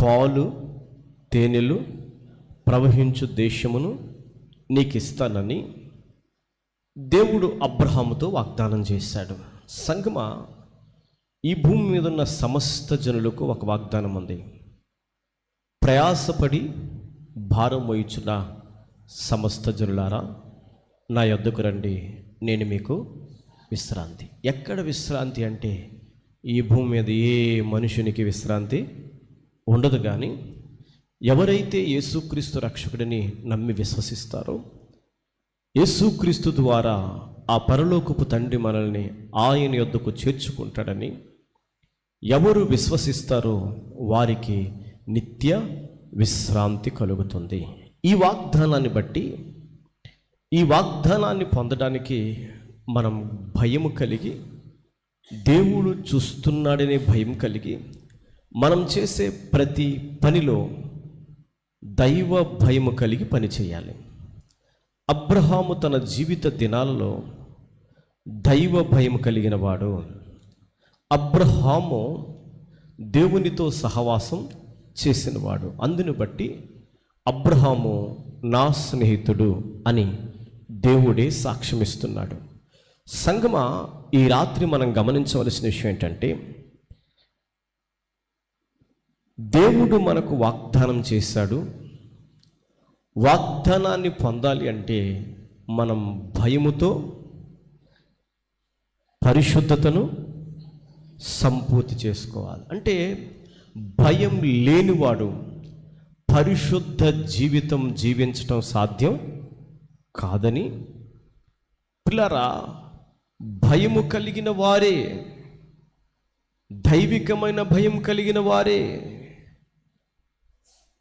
పాలు తేనెలు ప్రవహించు దేశమును నీకు ఇస్తానని దేవుడు అబ్రహాముతో వాగ్దానం చేశాడు. సంగమా, ఈ భూమి మీద ఉన్న సమస్త జనులకు ఒక వాగ్దానం ఉంది. ప్రయాసపడి భారం మోయుచున్న సమస్త జనులారా, నా యొద్దకు రండి, నేను మీకు విశ్రాంతి. ఎక్కడ విశ్రాంతి అంటే ఈ భూమి మీద ఏ మనుషునికి విశ్రాంతి ఉండదు. కానీ ఎవరైతే యేసుక్రీస్తు రక్షకుడిని నమ్మి విశ్వసిస్తారో, యేసుక్రీస్తు ద్వారా ఆ పరలోకపు తండ్రి మనల్ని ఆయన యొద్దకు చేర్చుకుంటాడని ఎవరు విశ్వసిస్తారో వారికి నిత్య విశ్రాంతి కలుగుతుంది. ఈ వాగ్దానాన్ని బట్టి, ఈ వాగ్దానాన్ని పొందడానికి మనం భయము కలిగి, దేవుడు చూస్తున్నాడనే భయం కలిగి, మనం చేసే ప్రతి పనిలో దైవ భయము కలిగి పని చేయాలి. అబ్రహాము తన జీవిత దినాలలో దైవ భయం కలిగిన వాడు. అబ్రహాము దేవునితో సహవాసం చేసినవాడు. అందుని బట్టి అబ్రహాము నా స్నేహితుడు అని దేవుడే సాక్ష్యమిస్తున్నాడు. సంగమా, ఈ రాత్రి మనం గమనించవలసిన విషయం ఏంటంటే, దేవుడు మనకు వాగ్దానం చేశాడు. వాగ్దానాన్ని పొందాలి అంటే మనం భయముతో పరిశుద్ధతను సంపూర్తి చేసుకోవాలి. అంటే భయం లేనివాడు పరిశుద్ధ జీవితం జీవించటం సాధ్యం కాదని, పిల్లరా, భయము కలిగిన వారే, దైవికమైన భయం కలిగిన వారే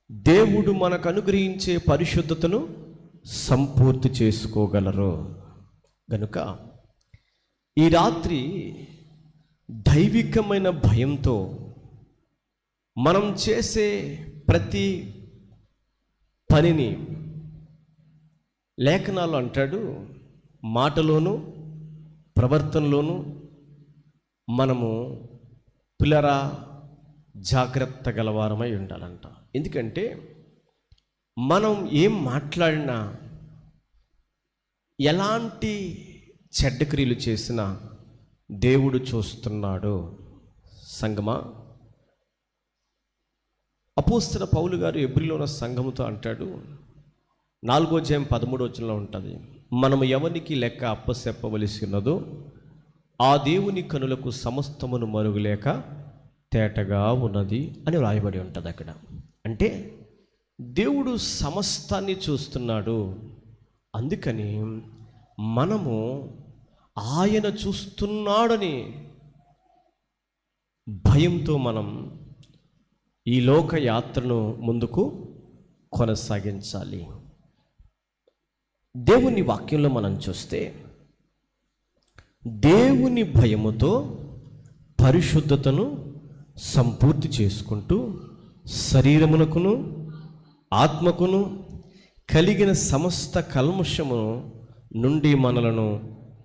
దేవుడు మనకు అనుగ్రహించే పరిశుద్ధతను సంపూర్తి చేసుకోగలరు. గనుక ఈ రాత్రి దైవికమైన భయంతో మనం చేసే ప్రతి పనిని, లేఖనాలు అంటాడు, మాటలోను ప్రవర్తనలోను మనము పిల్లరా జాగ్రత్త గలవారమై ఉండాలంట. ఎందుకంటే మనం ఏం మాట్లాడినా, ఎలాంటి చెడ్డ క్రియలు చేసినా దేవుడు చూస్తున్నాడు. సంగమా, అపోస్తల పౌలు గారు ఎబ్రిలో ఉన్న సంఘముతో అంటాడు, 4వ అధ్యాయం 13వ వచనంలో ఉంటుంది, మనము ఎవరికి లెక్క అప్పచెప్పవలసి ఉన్నదో ఆ దేవుని కనులకు సమస్తమును మరుగులేక తేటగా ఉన్నది అని రాయబడి ఉంటుంది అక్కడ. అంటే దేవుడు సమస్తాన్ని చూస్తున్నాడు. అందుకని మనము ఆయన చూస్తున్నాడని భయంతో మనం ఈ లోక యాత్రను ముందుకు కొనసాగించాలి. దేవుని వాక్యంలో మనం చూస్తే, దేవుని భయముతో పరిశుద్ధతను సంపూర్తి చేసుకుంటూ శరీరమునకును ఆత్మకును కలిగిన సమస్త కల్మషమును నుండి మనలను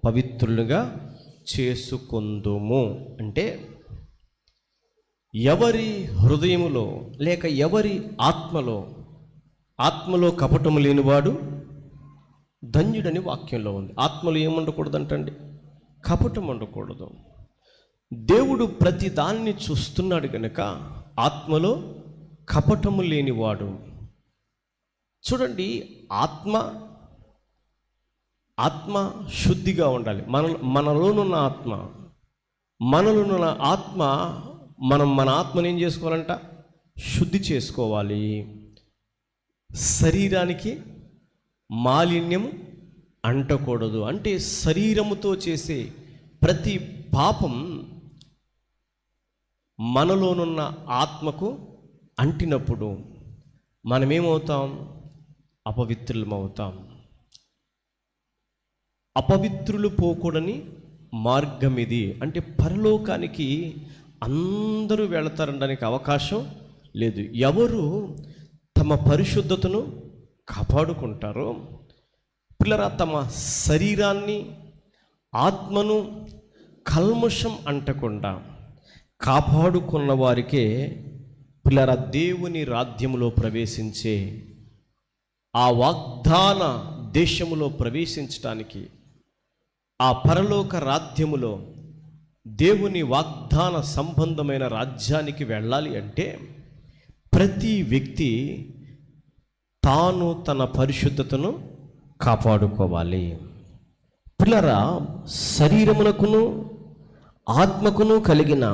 పవిత్రులుగా చేసుకొందుము. అంటే ఎవరి హృదయములో లేక ఎవరి ఆత్మలో కపటము లేనివాడు ధన్యుడని వాక్యంలో ఉంది. ఆత్మలో ఏముండకూడదంటండి? కపటం ఉండకూడదు. దేవుడు ప్రతి దాన్ని చూస్తున్నాడు కనుక ఆత్మలో కపటము లేనివాడు. చూడండి, ఆత్మ శుద్ధిగా ఉండాలి. మనలోనున్న ఆత్మ మన ఆత్మని ఏం చేసుకోవాలంట? శుద్ధి చేసుకోవాలి. శరీరానికి మాలిన్యము అంటకూడదు. అంటే శరీరముతో చేసే ప్రతి పాపం మనలోనున్న ఆత్మకు అంటినప్పుడు మనమేమవుతాం? అపవిత్రులమవుతాం. అపవిత్రులు పోకూడని మార్గం ఇది. అంటే పరలోకానికి అందరూ వెళతారనడానికి అవకాశం లేదు. ఎవరు తమ పరిశుద్ధతను కాపాడుకుంటారో, పిల్లరా, తమ శరీరాన్ని ఆత్మను కల్మషం అంటకుండా కాపాడుకున్న వారికే పిల్లరా, దేవుని రాజ్యములో ప్రవేశించే ఆ వాగ్దాన దేశములో ప్రవేశించటానికి, ఆ పరలోక రాజ్యములో దేవుని వాగ్దాన సంబంధమైన రాజ్యానికి వెళ్ళాలి అంటే ప్రతి వ్యక్తి తాను తన పరిశుద్ధతను కాపాడుకోవాలి. పిల్లరా, శరీరమునకును ఆత్మకును కలిగిన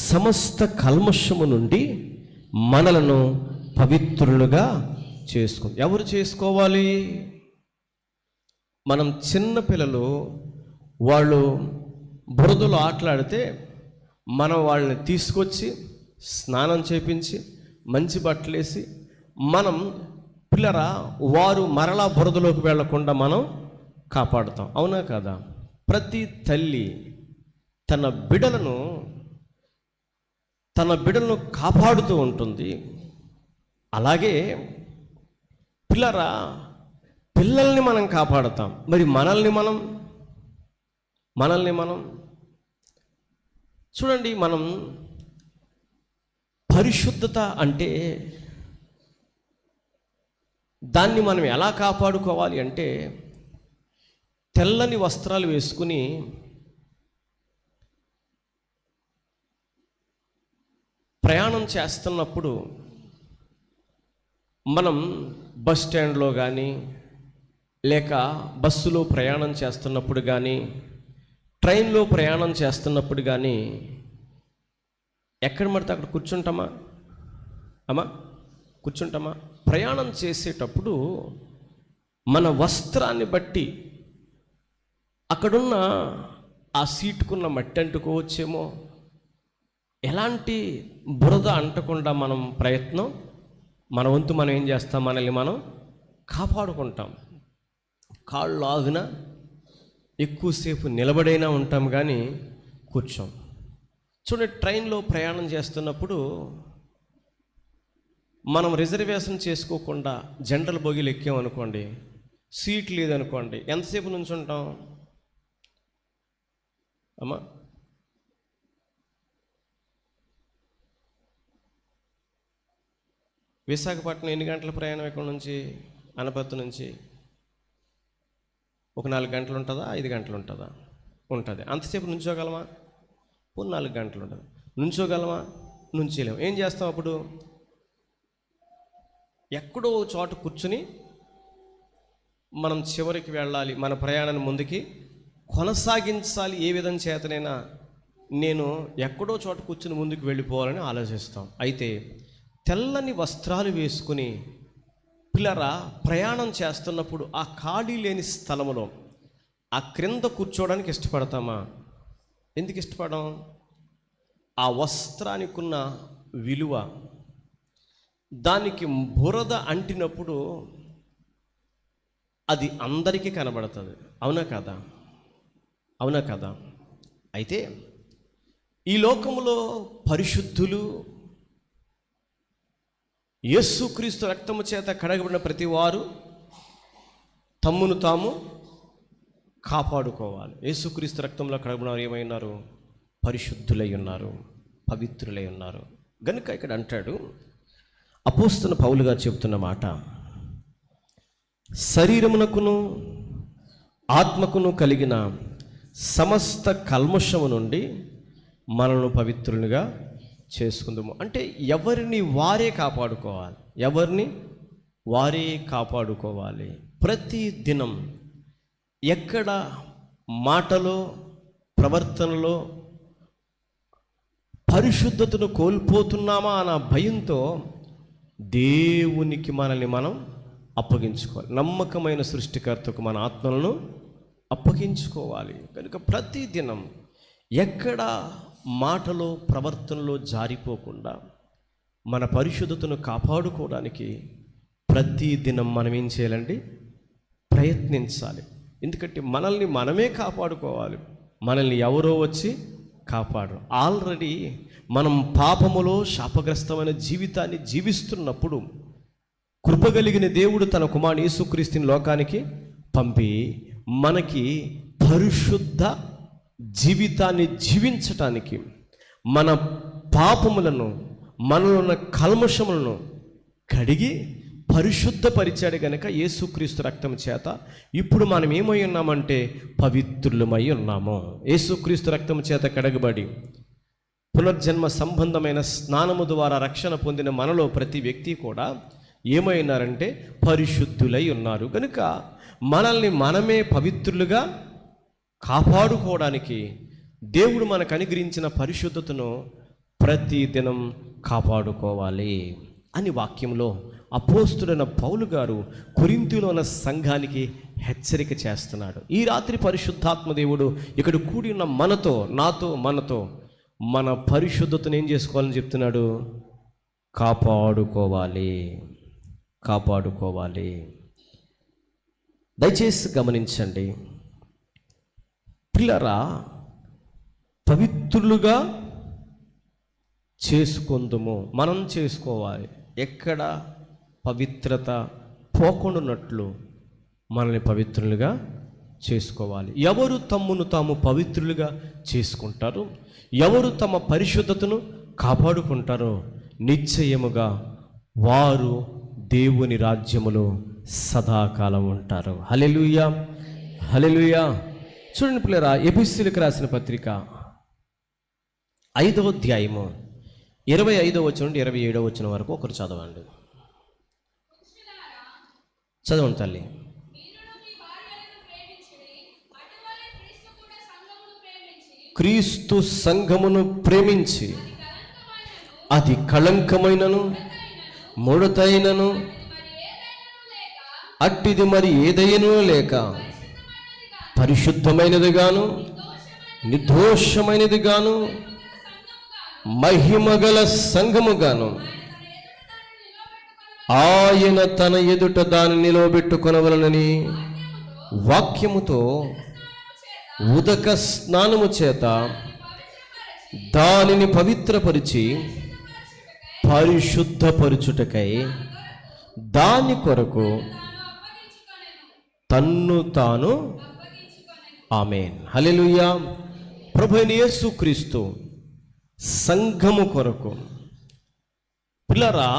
సమస్త కల్మషము నుండి మనలను పవిత్రులుగా చేసుకుంది. ఎవరు చేసుకోవాలి? మనం చిన్న పిల్లలు వాళ్ళు బురదలో ఆటలాడితే మనం వాళ్ళని తీసుకొచ్చి స్నానం చేపించి మంచి బట్టలేసి మనం పిల్లరా వారు మరలా బురదలోకి వెళ్లకుండా మనం కాపాడుతాం. అవునా కదా? ప్రతి తల్లి తన బిడ్డలను కాపాడుతూ ఉంటుంది. అలాగే పిల్లల్ని మనం కాపాడుతాం. మరి మనల్ని మనం చూడండి, మనం పరిశుద్ధత అంటే దాన్ని మనం ఎలా కాపాడుకోవాలి అంటే తెల్లని వస్త్రాలు వేసుకుని ప్రయాణం చేస్తున్నప్పుడు, మనం బస్ స్టాండ్లో కానీ లేక బస్సులో ప్రయాణం చేస్తున్నప్పుడు కానీ ట్రైన్లో ప్రయాణం చేస్తున్నప్పుడు కానీ ఎక్కడ పడితే అక్కడ కూర్చుంటామా? ప్రయాణం చేసేటప్పుడు మన వస్త్రాన్ని బట్టి అక్కడున్న ఆ సీటుకున్న మట్టి అంటుకోవచ్చేమో, ఎలాంటి బురద అంటకుండా మన వంతు మనం ఏం చేస్తాం? మనల్ని మనం కాపాడుకుంటాం. కాళ్ళు ఆగినా ఎక్కువసేపు నిలబడైనా ఉంటాం కానీ కూర్చోం. చూడండి, ట్రైన్లో ప్రయాణం చేస్తున్నప్పుడు మనం రిజర్వేషన్ చేసుకోకుండా జనరల్ బోగీలు ఎక్కామనుకోండి, సీట్ లేదనుకోండి, ఎంతసేపు నుంచుంటాం అమ్మా? విశాఖపట్నం ఎన్ని గంటల ప్రయాణం ఇక్కడ నుంచి? అనపర్తి నుంచి ఒక 4 గంటలు ఉంటుందా? 5 గంటలు ఉంటుందా? ఉంటుంది. అంతసేపు నుంచోగలమా? 4 గంటలు ఉంటుంది. నుంచోగలమా? నుంచోలేము. ఏం చేస్తాం అప్పుడు? ఎక్కడో చోట కూర్చుని మనం చివరికి వెళ్ళాలి, మన ప్రయాణాన్ని ముందుకి కొనసాగించాలి. ఏ విధం చేతనైనా నేను ఎక్కడో చోట కూర్చుని ముందుకు వెళ్ళిపోవాలని ఆలోచిస్తాం. అయితే తెల్లని వస్త్రాలు వేసుకుని ప్రయాణం చేస్తున్నప్పుడు ఆ ఖాళీ లేని స్థలములో ఆ క్రింద కూర్చోవడానికి ఇష్టపడతామా? ఎందుకు ఇష్టపడం? ఆ వస్త్రానికి ఉన్న విలువ, దానికి బురద అంటినప్పుడు అది అందరికీ కనబడుతుంది. అవునా కదా? అయితే ఈ లోకములో పరిశుద్ధులు, యేసుక్రీస్తు రక్తము చేత కడగబడిన ప్రతి వారు తమ్మును తాము కాపాడుకోవాలి. యేసుక్రీస్తు రక్తంలో కడగబడిన వారు ఏమైనారు? పరిశుద్ధులై ఉన్నారు, పవిత్రులై ఉన్నారు. గనుక ఇక్కడ అంటాడు అపోస్తలుడైన పౌలు గారు చెబుతున్న మాట, శరీరమునకును ఆత్మకును కలిగిన సమస్త కల్మషము నుండి మనల్ని పవిత్రులుగా చేసుకుందాము. అంటే ఎవరిని వారే కాపాడుకోవాలి. ప్రతి దినం ఎక్కడ మాటలో ప్రవర్తనలో పరిశుద్ధతను కోల్పోతున్నామా అన్న భయంతో దేవునికి మనల్ని మనం అప్పగించుకోవాలి. నమ్మకమైన సృష్టికర్తకు మన ఆత్మలను అప్పగించుకోవాలి. కనుక ప్రతి దినం ఎక్కడ మాటలో ప్రవర్తనలో జారిపోకుండా మన పరిశుద్ధతను కాపాడుకోవడానికి ప్రతి దినం మనం ఏం చేయాలండి? ప్రయత్నించాలి. ఎందుకంటే మనల్ని మనమే కాపాడుకోవాలి. మనల్ని ఎవరో వచ్చి కాపాడరు. ఆల్రెడీ మనం పాపములో శాపగ్రస్తమైన జీవితాన్ని జీవిస్తున్నప్పుడు కృపగలిగిన దేవుడు తన కుమారుని యేసుక్రీస్తుని లోకానికి పంపి మనకి పరిశుద్ధ జీవితాన్ని జీవించటానికి, మన పాపములను మనలో ఉన్న కల్మషములను కడిగి పరిశుద్ధపరిచాడు గనుక యేసుక్రీస్తు రక్తం చేత ఇప్పుడు మనం ఏమై ఉన్నామంటే పవిత్రులమై ఉన్నాము. యేసుక్రీస్తు రక్తం చేత కడగబడి పునర్జన్మ సంబంధమైన స్నానము ద్వారా రక్షణ పొందిన మనలో ప్రతి వ్యక్తి కూడా ఏమై ఉన్నారంటే పరిశుద్ధులై ఉన్నారు. కనుక మనల్ని మనమే పవిత్రులుగా కాపాడుకోవడానికి దేవుడు మనకు అనుగ్రహించిన పరిశుద్ధతను ప్రతి దినం కాపాడుకోవాలి అని వాక్యంలో అపోస్తుడైన పౌలు గారు కొరింథీలో ఉన్న సంఘానికి హెచ్చరిక చేస్తున్నాడు. ఈ రాత్రి పరిశుద్ధాత్మ దేవుడు ఇక్కడ కూడి ఉన్న మనతో, మనతో మన పరిశుద్ధతను ఏం చేసుకోవాలని చెప్తున్నాడు? కాపాడుకోవాలి. దయచేసి గమనించండి పిల్లరా, పవిత్రులుగా చేసుకుందుము. మనం చేసుకోవాలి. ఎక్కడ పవిత్రత పోకుండానట్లు మనల్ని పవిత్రులుగా చేసుకోవాలి. ఎవరు తమ్మును తాము పవిత్రులుగా చేసుకుంటారు, ఎవరు తమ పరిశుద్ధతను కాపాడుకుంటారో నిశ్చయముగా వారు దేవుని రాజ్యములో సదాకాలం ఉంటారు. హల్లెలూయా, హల్లెలూయా. చూడండి పిల్లరా, ఎఫెసీయులకు రాసిన పత్రిక 5వ అధ్యాయము 25వ వచనం నుండి 27వ వచనం వరకు ఒకరు చదవండి. చదవండి తల్లి. క్రీస్తు సంఘమును ప్రేమించి అది కళంకమైనను ముడతైనను అట్టిది మరి ఏదైనను లేక పరిశుద్ధమైనదిగాను నిర్దోషమైనదిగాను మహిమగల సంఘముగాను ఆయన తన ఎదుట దాన్ని నిలవబెట్టుకొనవలనని వాక్యముతో ఉదక స్నానము చేత దానిని పవిత్రపరిచి పరిశుద్ధపరచుటకై దాని కొరకు తన్ను తాను. ఆమేన్, హల్లెలూయా. ప్రభువైన యేసుక్రీస్తు సంఘము కొరకు పిల్లరా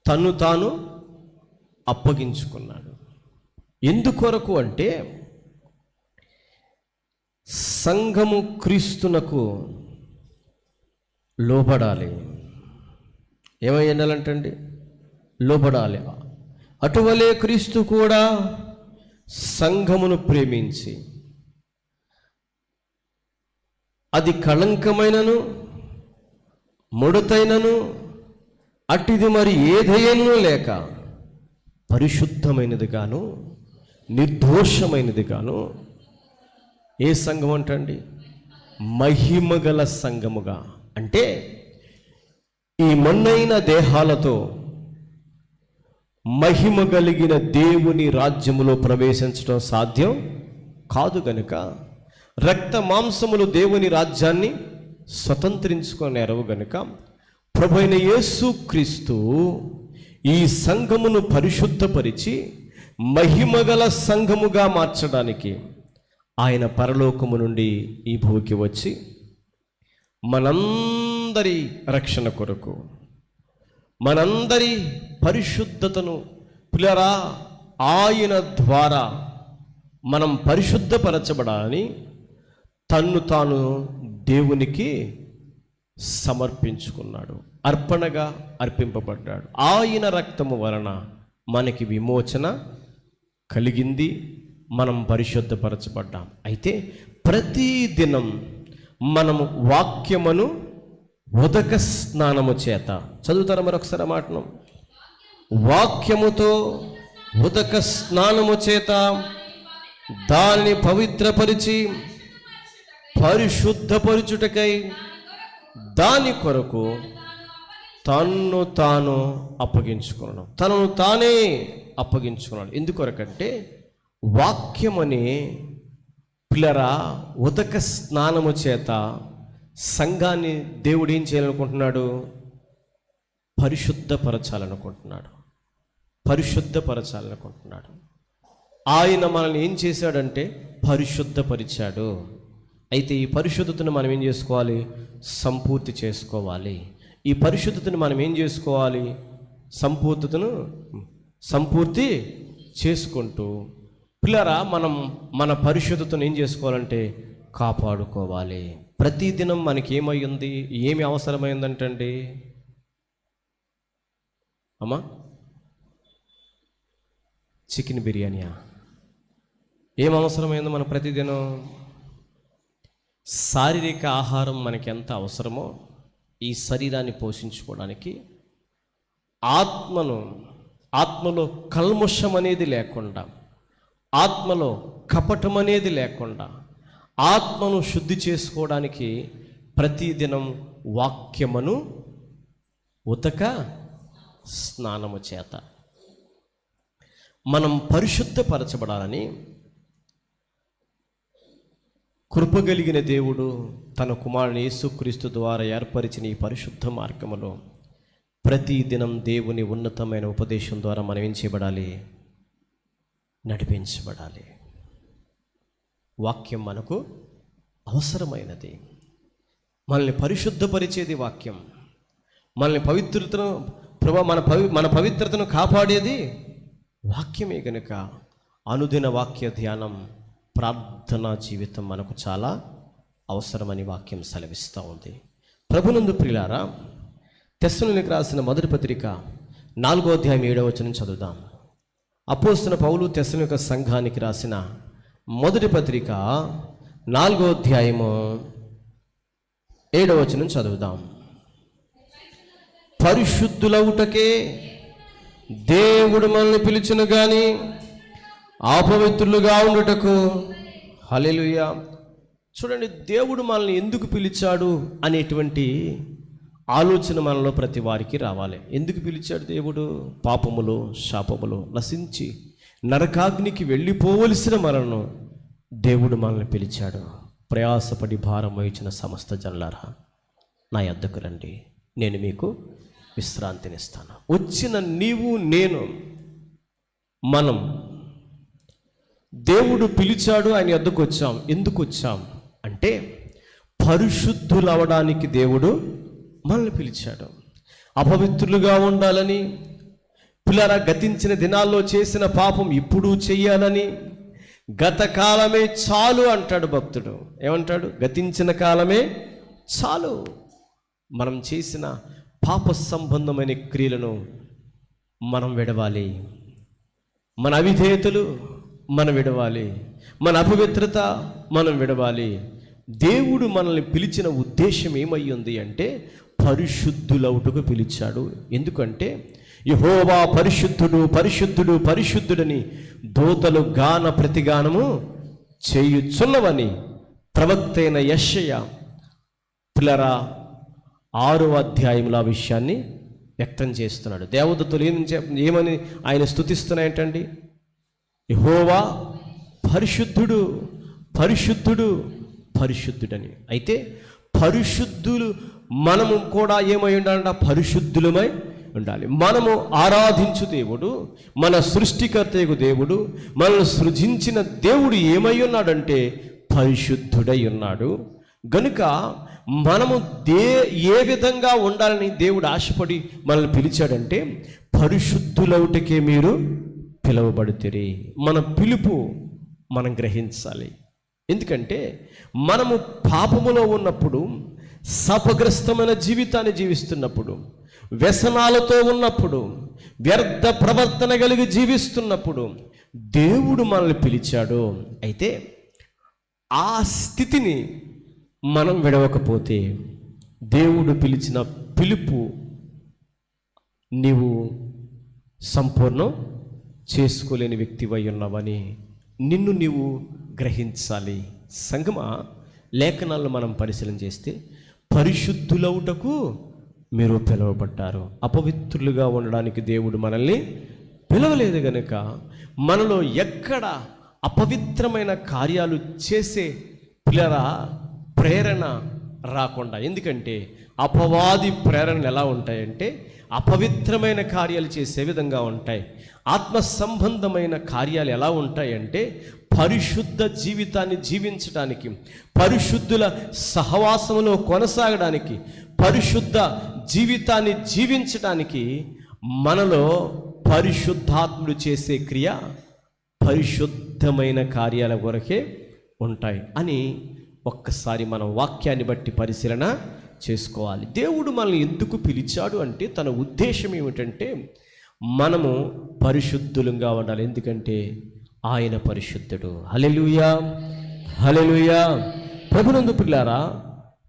తన్ను తాను అప్పగించుకున్నాడు. ఎందుకొరకు అంటే సంఘము క్రీస్తునకు లోబడాలి. ఏమై ఉండాలంటండి? లోబడాలి. అటువలే క్రీస్తు కూడా సంఘమును ప్రేమించి అది కళంకమైనను ముడతైనను అట్టిది మరి ఏదైనను లేక పరిశుద్ధమైనదిగాను నిర్దోషమైనదిగాను. ఏ సంఘం అంటండి? మహిమగల సంఘముగా. అంటే ఈ మన్నైన దేహాలతో మహిమ కలిగిన దేవుని రాజ్యములో ప్రవేశించడం సాధ్యం కాదు గనుక రక్త మాంసములు దేవుని రాజ్యాన్ని స్వతంత్రించుకొనేరవు గనుక ప్రభువైన యేసుక్రీస్తు ఈ సంఘమును పరిశుద్ధపరిచి మహిమగల సంఘముగా మార్చడానికి ఆయన పరలోకము నుండి ఈ భూమికి వచ్చి మనందరి రక్షణ కొరకు, మనందరి పరిశుద్ధతను పిల్లరా ఆయన ద్వారా మనం పరిశుద్ధపరచబడాలని తన్ను తాను దేవునికి సమర్పించుకున్నాడు, అర్పణగా అర్పింపబడ్డాడు. ఆయన రక్తము వలన మనకి విమోచన కలిగింది, మనం పరిశుద్ధపరచబడ్డాం. అయితే ప్రతిదినం మనము వాక్యమును ఉదక స్నానము చేత, చదువుతారా మరొకసారి ఆ మాటను? వాక్యముతో ఉదక స్నానము చేత దానిని పవిత్రపరిచి పరిశుద్ధపరచుటకై దాని కొరకు తన్ను తాను అప్పగించుకున్నాడు. తనను తానే అప్పగించుకున్నాడు. ఎందుకొరకంటే వాక్యమని పిల్లరా ఉదక స్నానము చేత సంఘాన్ని దేవుడు ఏం చేయాలనుకుంటున్నాడు? పరిశుద్ధపరచాలనుకుంటున్నాడు. ఆయన మనల్ని ఏం చేశాడంటే పరిశుద్ధపరిచాడు. అయితే ఈ పరిశుద్ధతను మనం ఏం చేసుకోవాలి? సంపూర్తి చేసుకోవాలి. ఈ పరిశుద్ధతను మనం ఏం చేసుకోవాలి? సంపూర్తి చేసుకుంటూ పిల్లరా మనం మన పరిశుద్ధతను ఏం చేసుకోవాలంటే కాపాడుకోవాలి. ప్రతిదినం మనకి ఏమయ్యింది, ఏమి అవసరమైందంటండి అమ్మా? చికెన్ బిర్యానీయా? ఏం అవసరమైందో మన ప్రతిదినం? శారీరక ఆహారం మనకి ఎంత అవసరమో ఈ శరీరాన్ని పోషించుకోవడానికి ఆత్మలో కల్ముషం అనేది లేకుండా, ఆత్మలో కపటం అనేది లేకుండా ఆత్మను శుద్ధి చేసుకోవడానికి ప్రతిదినం వాక్యమును ఉతక స్నానము చేత మనం పరిశుద్ధపరచబడాలని కృపగలిగిన దేవుడు తన కుమారుని యేసుక్రీస్తు ద్వారా ఏర్పరిచిన ఈ పరిశుద్ధ మార్గములో ప్రతిదినం దేవుని ఉన్నతమైన ఉపదేశం ద్వారా మనం ఏం చేయబడాలి? నడిపించబడాలి. వాక్యం మనకు అవసరమైనది. మనల్ని పరిశుద్ధపరిచేది వాక్యం. మనల్ని పవిత్రతను మన పవిత్రతను కాపాడేది వాక్యమే గనుక అనుదిన వాక్య ధ్యానం, ప్రార్థనా జీవితం మనకు చాలా అవసరమని వాక్యం సెలవిస్తూ ఉంది. ప్రభునందు ప్రియులారా, తెస్సలోనికీయులకు రాసిన మొదటి పత్రిక 4వ అధ్యాయం 7వ వచనం చదువుదాం. అపోస్తలుడైన పౌలు తెస్సలోనిక సంఘానికి రాసిన మొదటి పత్రిక 4వ అధ్యాయము 7వ వచనం చదువుదాం. పరిశుద్ధులవుటకే దేవుడు మనల్ని పిలిచును గాని అపవిత్రులుగా ఉండుటకు. హల్లెలూయా. చూడండి, దేవుడు మనల్ని ఎందుకు పిలిచాడు అనేటువంటి ఆలోచన మనలో ప్రతి వారికి రావాలి. ఎందుకు పిలిచాడు దేవుడు? పాపములో శాపములో నశించి నరకాగ్నికి వెళ్ళిపోవలసిన మనలను దేవుడు మనల్ని పిలిచాడు. ప్రయాసపడి భారం వహించిన సమస్త జనులారా, నా యొద్దకు రండి, నేను మీకు విశ్రాంతినిస్తాను. వచ్చిన నీవు నేను మనం దేవుడు పిలిచాడు, ఆయన యొద్దకు వచ్చాం. ఎందుకు వచ్చాం అంటే పరిశుద్ధులు అవడానికి దేవుడు మనల్ని పిలిచాడు. అపవిత్రులుగా ఉండాలని, పిల్లరా గతించిన దినాల్లో చేసిన పాపం ఇప్పుడు చెయ్యాలని, గత కాలమే చాలు అంటాడు భక్తుడు. ఏమంటాడు? గతించిన కాలమే చాలు. మనం చేసిన పాప సంబంధమైన క్రియలను మనం విడవాలి. మన అవిధేయతలు మనం విడవాలి. మన అపవిత్రత మనం విడవాలి. దేవుడు మనల్ని పిలిచిన ఉద్దేశం ఏమై ఉంది అంటే పరిశుద్ధులవుటకు పిలిచాడు. ఎందుకంటే యెహోవా పరిశుద్ధుడు పరిశుద్ధుడు పరిశుద్ధుడని దూతలు గాన ప్రతిగానము చేయుచున్నవని ప్రవక్త అయిన యెషయా పిల్లరా 6వ అధ్యాయంలో ఆ విషయాన్ని వ్యక్తం చేస్తున్నాడు. దేవదూతలు ఏమని ఆయన స్తుతిస్తున్నాయంటండి? యెహోవా పరిశుద్ధుడు పరిశుద్ధుడు పరిశుద్ధుడని. అయితే పరిశుద్ధులు మనము కూడా ఏమై ఉండాలంట? పరిశుద్ధులమై ఉండాలి. మనము ఆరాధించు దేవుడు, మన సృష్టికర్తయగు దేవుడు, మనల్ని సృజించిన దేవుడు ఏమై ఉన్నాడంటే పరిశుద్ధుడై ఉన్నాడు. గనుక మనము ఏ విధంగా ఉండాలని దేవుడు ఆశపడి మనల్ని పిలిచాడంటే పరిశుద్ధులవుటకే మీరు పిలువబడుతురి. మన పిలుపు మనం గ్రహించాలి. ఎందుకంటే మనము పాపములో ఉన్నప్పుడు, శాపగ్రస్తమైన జీవితాన్ని జీవిస్తున్నప్పుడు, వ్యసనాలతో ఉన్నప్పుడు, వ్యర్థ ప్రవర్తన కలిగి జీవిస్తున్నప్పుడు దేవుడు మనల్ని పిలిచాడు. అయితే ఆ స్థితిని మనం విడవకపోతే దేవుడు పిలిచిన పిలుపు నీవు సంపూర్ణం చేసుకోలేని వ్యక్తివై ఉన్నావని నిన్ను నీవు గ్రహించాలి. సంగమా, లేఖనాలను మనం పరిశీలన చేస్తే పరిశుద్ధులవుటకు మీరు పిలువబడ్డారు. అపవిత్రులుగా ఉండడానికి దేవుడు మనల్ని పిలవలేదు. గనుక మనలో ఎక్కడ అపవిత్రమైన కార్యాలు చేసే పిల్లరా ప్రేరణ రాకుండా, ఎందుకంటే అపవాది ప్రేరణలు ఎలా ఉంటాయంటే అపవిత్రమైన కార్యాలు చేసే విధంగా ఉంటాయి. ఆత్మ సంబంధమైన కార్యాలు ఎలా ఉంటాయంటే పరిశుద్ధ జీవితాన్ని జీవించడానికి, పరిశుద్ధుల సహవాసంలో కొనసాగడానికి, పరిశుద్ధ జీవితాన్ని జీవించడానికి మనలో పరిశుద్ధాత్ముడు చేసే క్రియ పరిశుద్ధమైన కార్యాల కొరకే ఉంటాయి అని ఒక్కసారి మనం వాక్యాన్ని బట్టి పరిశీలన చేసుకోవాలి. దేవుడు మనల్ని ఎందుకు పిలిచాడు అంటే తన ఉద్దేశం ఏమిటంటే మనము పరిశుద్ధులుగా ఉండాలి. ఎందుకంటే ఆయన పరిశుద్ధుడు. హల్లెలూయా, హల్లెలూయా. ప్రభునందు పిల్లారా,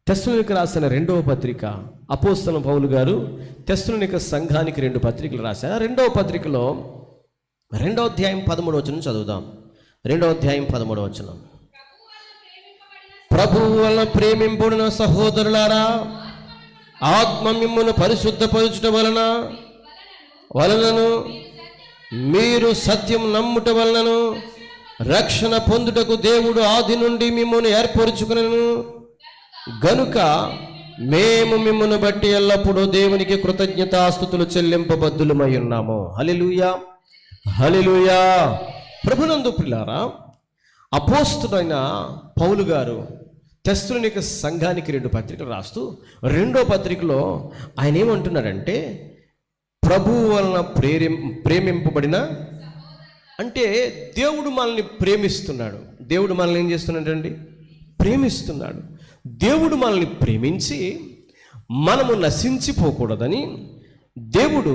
తెస్సలోనిక రాసిన 2వ పత్రిక అపోస్తలుడైన పౌలు గారు తెస్సలోనిక సంఘానికి 2 పత్రికలు రాశారు. 2వ పత్రికలో 2వ అధ్యాయం 13వ వచనం చదువుదాం. 2వ అధ్యాయం 13వ వచనం. ప్రభువు వలన ప్రేమింపబడిన సహోదరులారా, ఆత్మ మిమ్మును పరిశుద్ధపరచుట వలనను మీరు సత్యం నమ్ముట వలనను రక్షణ పొందుటకు దేవుడు ఆది నుండి మిమ్మును ఏర్పరచుకునెను గనుక మేము మిమ్మును బట్టి ఎల్లప్పుడూ దేవునికి కృతజ్ఞతాస్తుతులు చెల్లింపబద్దులమై ఉన్నాము. హల్లెలూయా, హల్లెలూయా. ప్రభునందు ప్రియులారా, అపోస్తలుడైన పౌలు గారు తెస్సలోనిక సంఘానికి 2 పత్రికలు రాస్తూ 2వ పత్రికలో ఆయన ఏమంటున్నాడంటే ప్రభువు వలన ప్రేమింపబడిన, అంటే దేవుడు మనల్ని ప్రేమిస్తున్నాడు. దేవుడు మనల్ని ఏం చేస్తున్నాడండి? ప్రేమిస్తున్నాడు. దేవుడు మనల్ని ప్రేమించి మనము నశించిపోకూడదని దేవుడు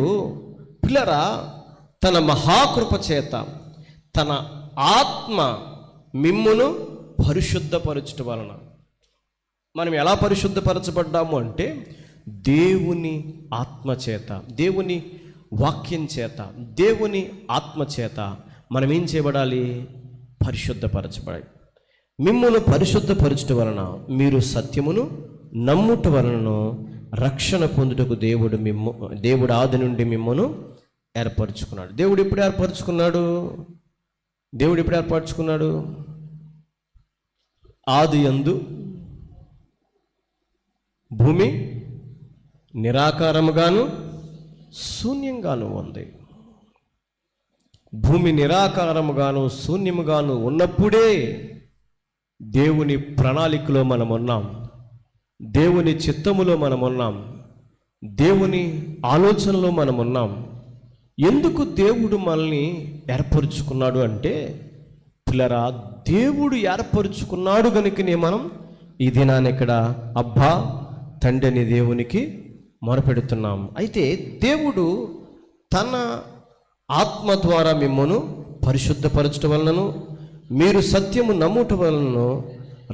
పిల్లరా తన మహాకృప చేత తన ఆత్మ మిమ్మును పరిశుద్ధపరచుట వలన, మనం ఎలా పరిశుద్ధపరచబడ్డాము అంటే దేవుని ఆత్మ చేత, దేవుని వాక్యం చేత, దేవుని ఆత్మ చేత మనం ఏం చేయబడాలి? పరిశుద్ధపరచబడాలి. మిమ్మును పరిశుద్ధపరచుట వలన మీరు సత్యమును నమ్ముట వలనను రక్షణ పొందుటకు దేవుడు ఆది నుండి మిమ్మును ఏర్పరచుకున్నాడు. దేవుడు ఎప్పుడు ఏర్పరచుకున్నాడు? ఆది యందు భూమి నిరాకారముగాను శూన్యంగాను ఉంది. భూమి నిరాకారముగాను శూన్యముగాను ఉన్నప్పుడే దేవుని ప్రణాళికలో మనం ఉన్నాం, దేవుని చిత్తములో మనం ఉన్నాం, దేవుని ఆలోచనలో మనం ఉన్నాం. ఎందుకు దేవుడు మనల్ని ఏర్పరచుకున్నాడు అంటే పిల్లరా, దేవుడు ఏర్పరచుకున్నాడు కనుకనే మనం ఈ దినాన్ని ఇక్కడ అబ్బా తండ్రి అని దేవునికి మొరపెడుతున్నాం. అయితే దేవుడు తన ఆత్మ ద్వారా మిమ్మను పరిశుద్ధపరచడం వలనను మీరు సత్యము నమ్ముట వలనను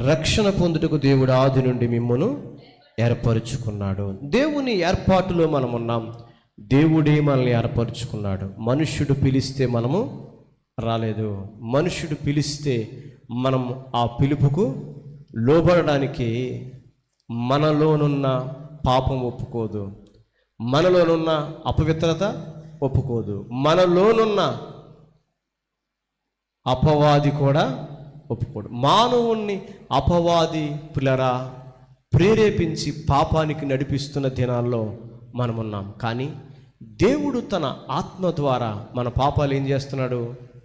రక్షణ పొందుటకు దేవుడు ఆది నుండి మిమ్మను ఏర్పరచుకున్నాడు. దేవుని ఏర్పాటులో మనం ఉన్నాం. దేవుడే మనల్ని ఏర్పరచుకున్నాడు. మనుష్యుడు పిలిస్తే మనము రాలేదు. మనుష్యుడు పిలిస్తే మనం ఆ పిలుపుకు లోబడడానికి మనలోనున్న పాపం ఒప్పుకోదు, మనలోనున్న అపవిత్రత ఒప్పుకోదు, మనలోనున్న అపవాది కూడా ఒప్పుకోడు. మానవుణ్ణి అపవాది పిల్లరా ప్రేరేపించి పాపానికి నడిపిస్తున్న దినాల్లో మనమున్నాం. కానీ దేవుడు తన ఆత్మ ద్వారా మన పాపాలు ఏం చేస్తున్నాడు?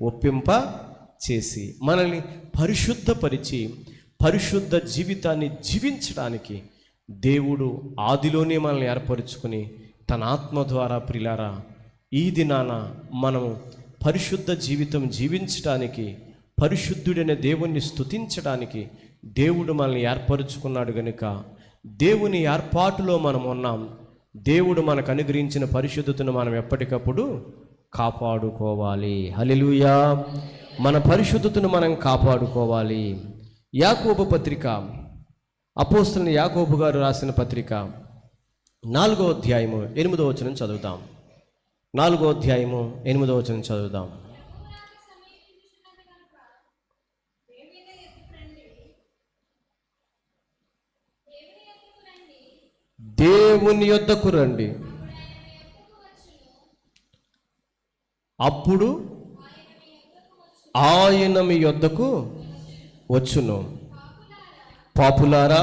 ఒప్పింప చేసి మనల్ని పరిశుద్ధపరిచి పరిశుద్ధ జీవితాన్ని జీవించడానికి దేవుడు ఆదిలోనే మనల్ని ఏర్పరచుకుని తన ఆత్మ ద్వారా ప్రిలారా ఈ దినాన మనము పరిశుద్ధ జీవితం జీవించడానికి, పరిశుద్ధుడైన దేవుణ్ణి స్తుతించడానికి దేవుడు మనల్ని ఏర్పరచుకున్నాడు గనుక దేవుని ఏర్పాటులో మనం ఉన్నాం. దేవుడు మనకు అనుగ్రహించిన పరిశుద్ధతను మనం ఎప్పటికప్పుడు కాపాడుకోవాలి. హల్లెలూయా. మన పరిశుద్ధతను మనం కాపాడుకోవాలి. యాకోబు పత్రిక, అపోస్తలుడైన యాకోబు గారు రాసిన పత్రిక 4వ అధ్యాయము 8వ వచనం చదువుతాం. 4వ అధ్యాయము 8వ వచనం చదువుదాం. దేవుని యొద్దకు రండి, అప్పుడు ఆయన మీ యొద్దకు వచ్చును. పాపులారా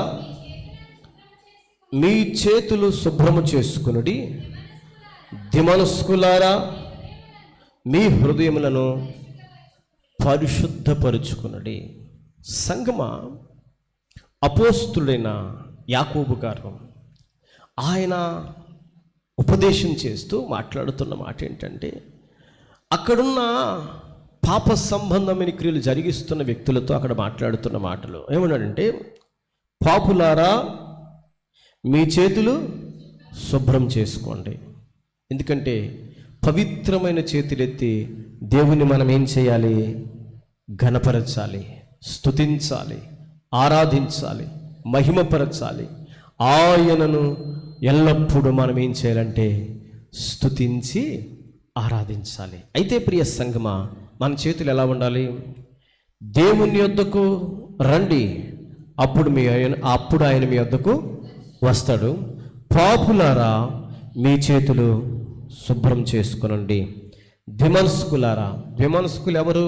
మీ చేతులు శుభ్రము చేసుకునుడి, దిమనస్కులారా మీ హృదయములను పరిశుద్ధపరుచుకునుడి. సంగమా, అపోస్తుడైన యాకోబు గారు ఆయన ఉపదేశం చేస్తూ మాట్లాడుతున్న మాట ఏంటంటే, అక్కడున్న పాప సంబంధమైన క్రియలు జరిగిస్తున్న వ్యక్తులతో అక్కడ మాట్లాడుతున్న మాటలు ఏమన్నాడంటే, పాపులారా మీ చేతులు శుభ్రం చేసుకోండి. ఎందుకంటే పవిత్రమైన చేతులెత్తి దేవుని మనం ఏం చేయాలి? ఘనపరచాలి, స్తుతించాలి, ఆరాధించాలి, మహిమపరచాలి. ఆయనను ఎల్లప్పుడూ మనం ఏం చేయాలంటే స్తుతించి ఆరాధించాలి. అయితే ప్రియ సంగమా, మన చేతులు ఎలా ఉండాలి? దేవుని యొద్దకు రండి, అప్పుడు ఆయన మీ యొద్దకు వస్తాడు. పాపులారా మీ చేతులు శుభ్రం చేసుకునండి. ద్విమనస్కులారా, ద్విమనస్కులు ఎవరు?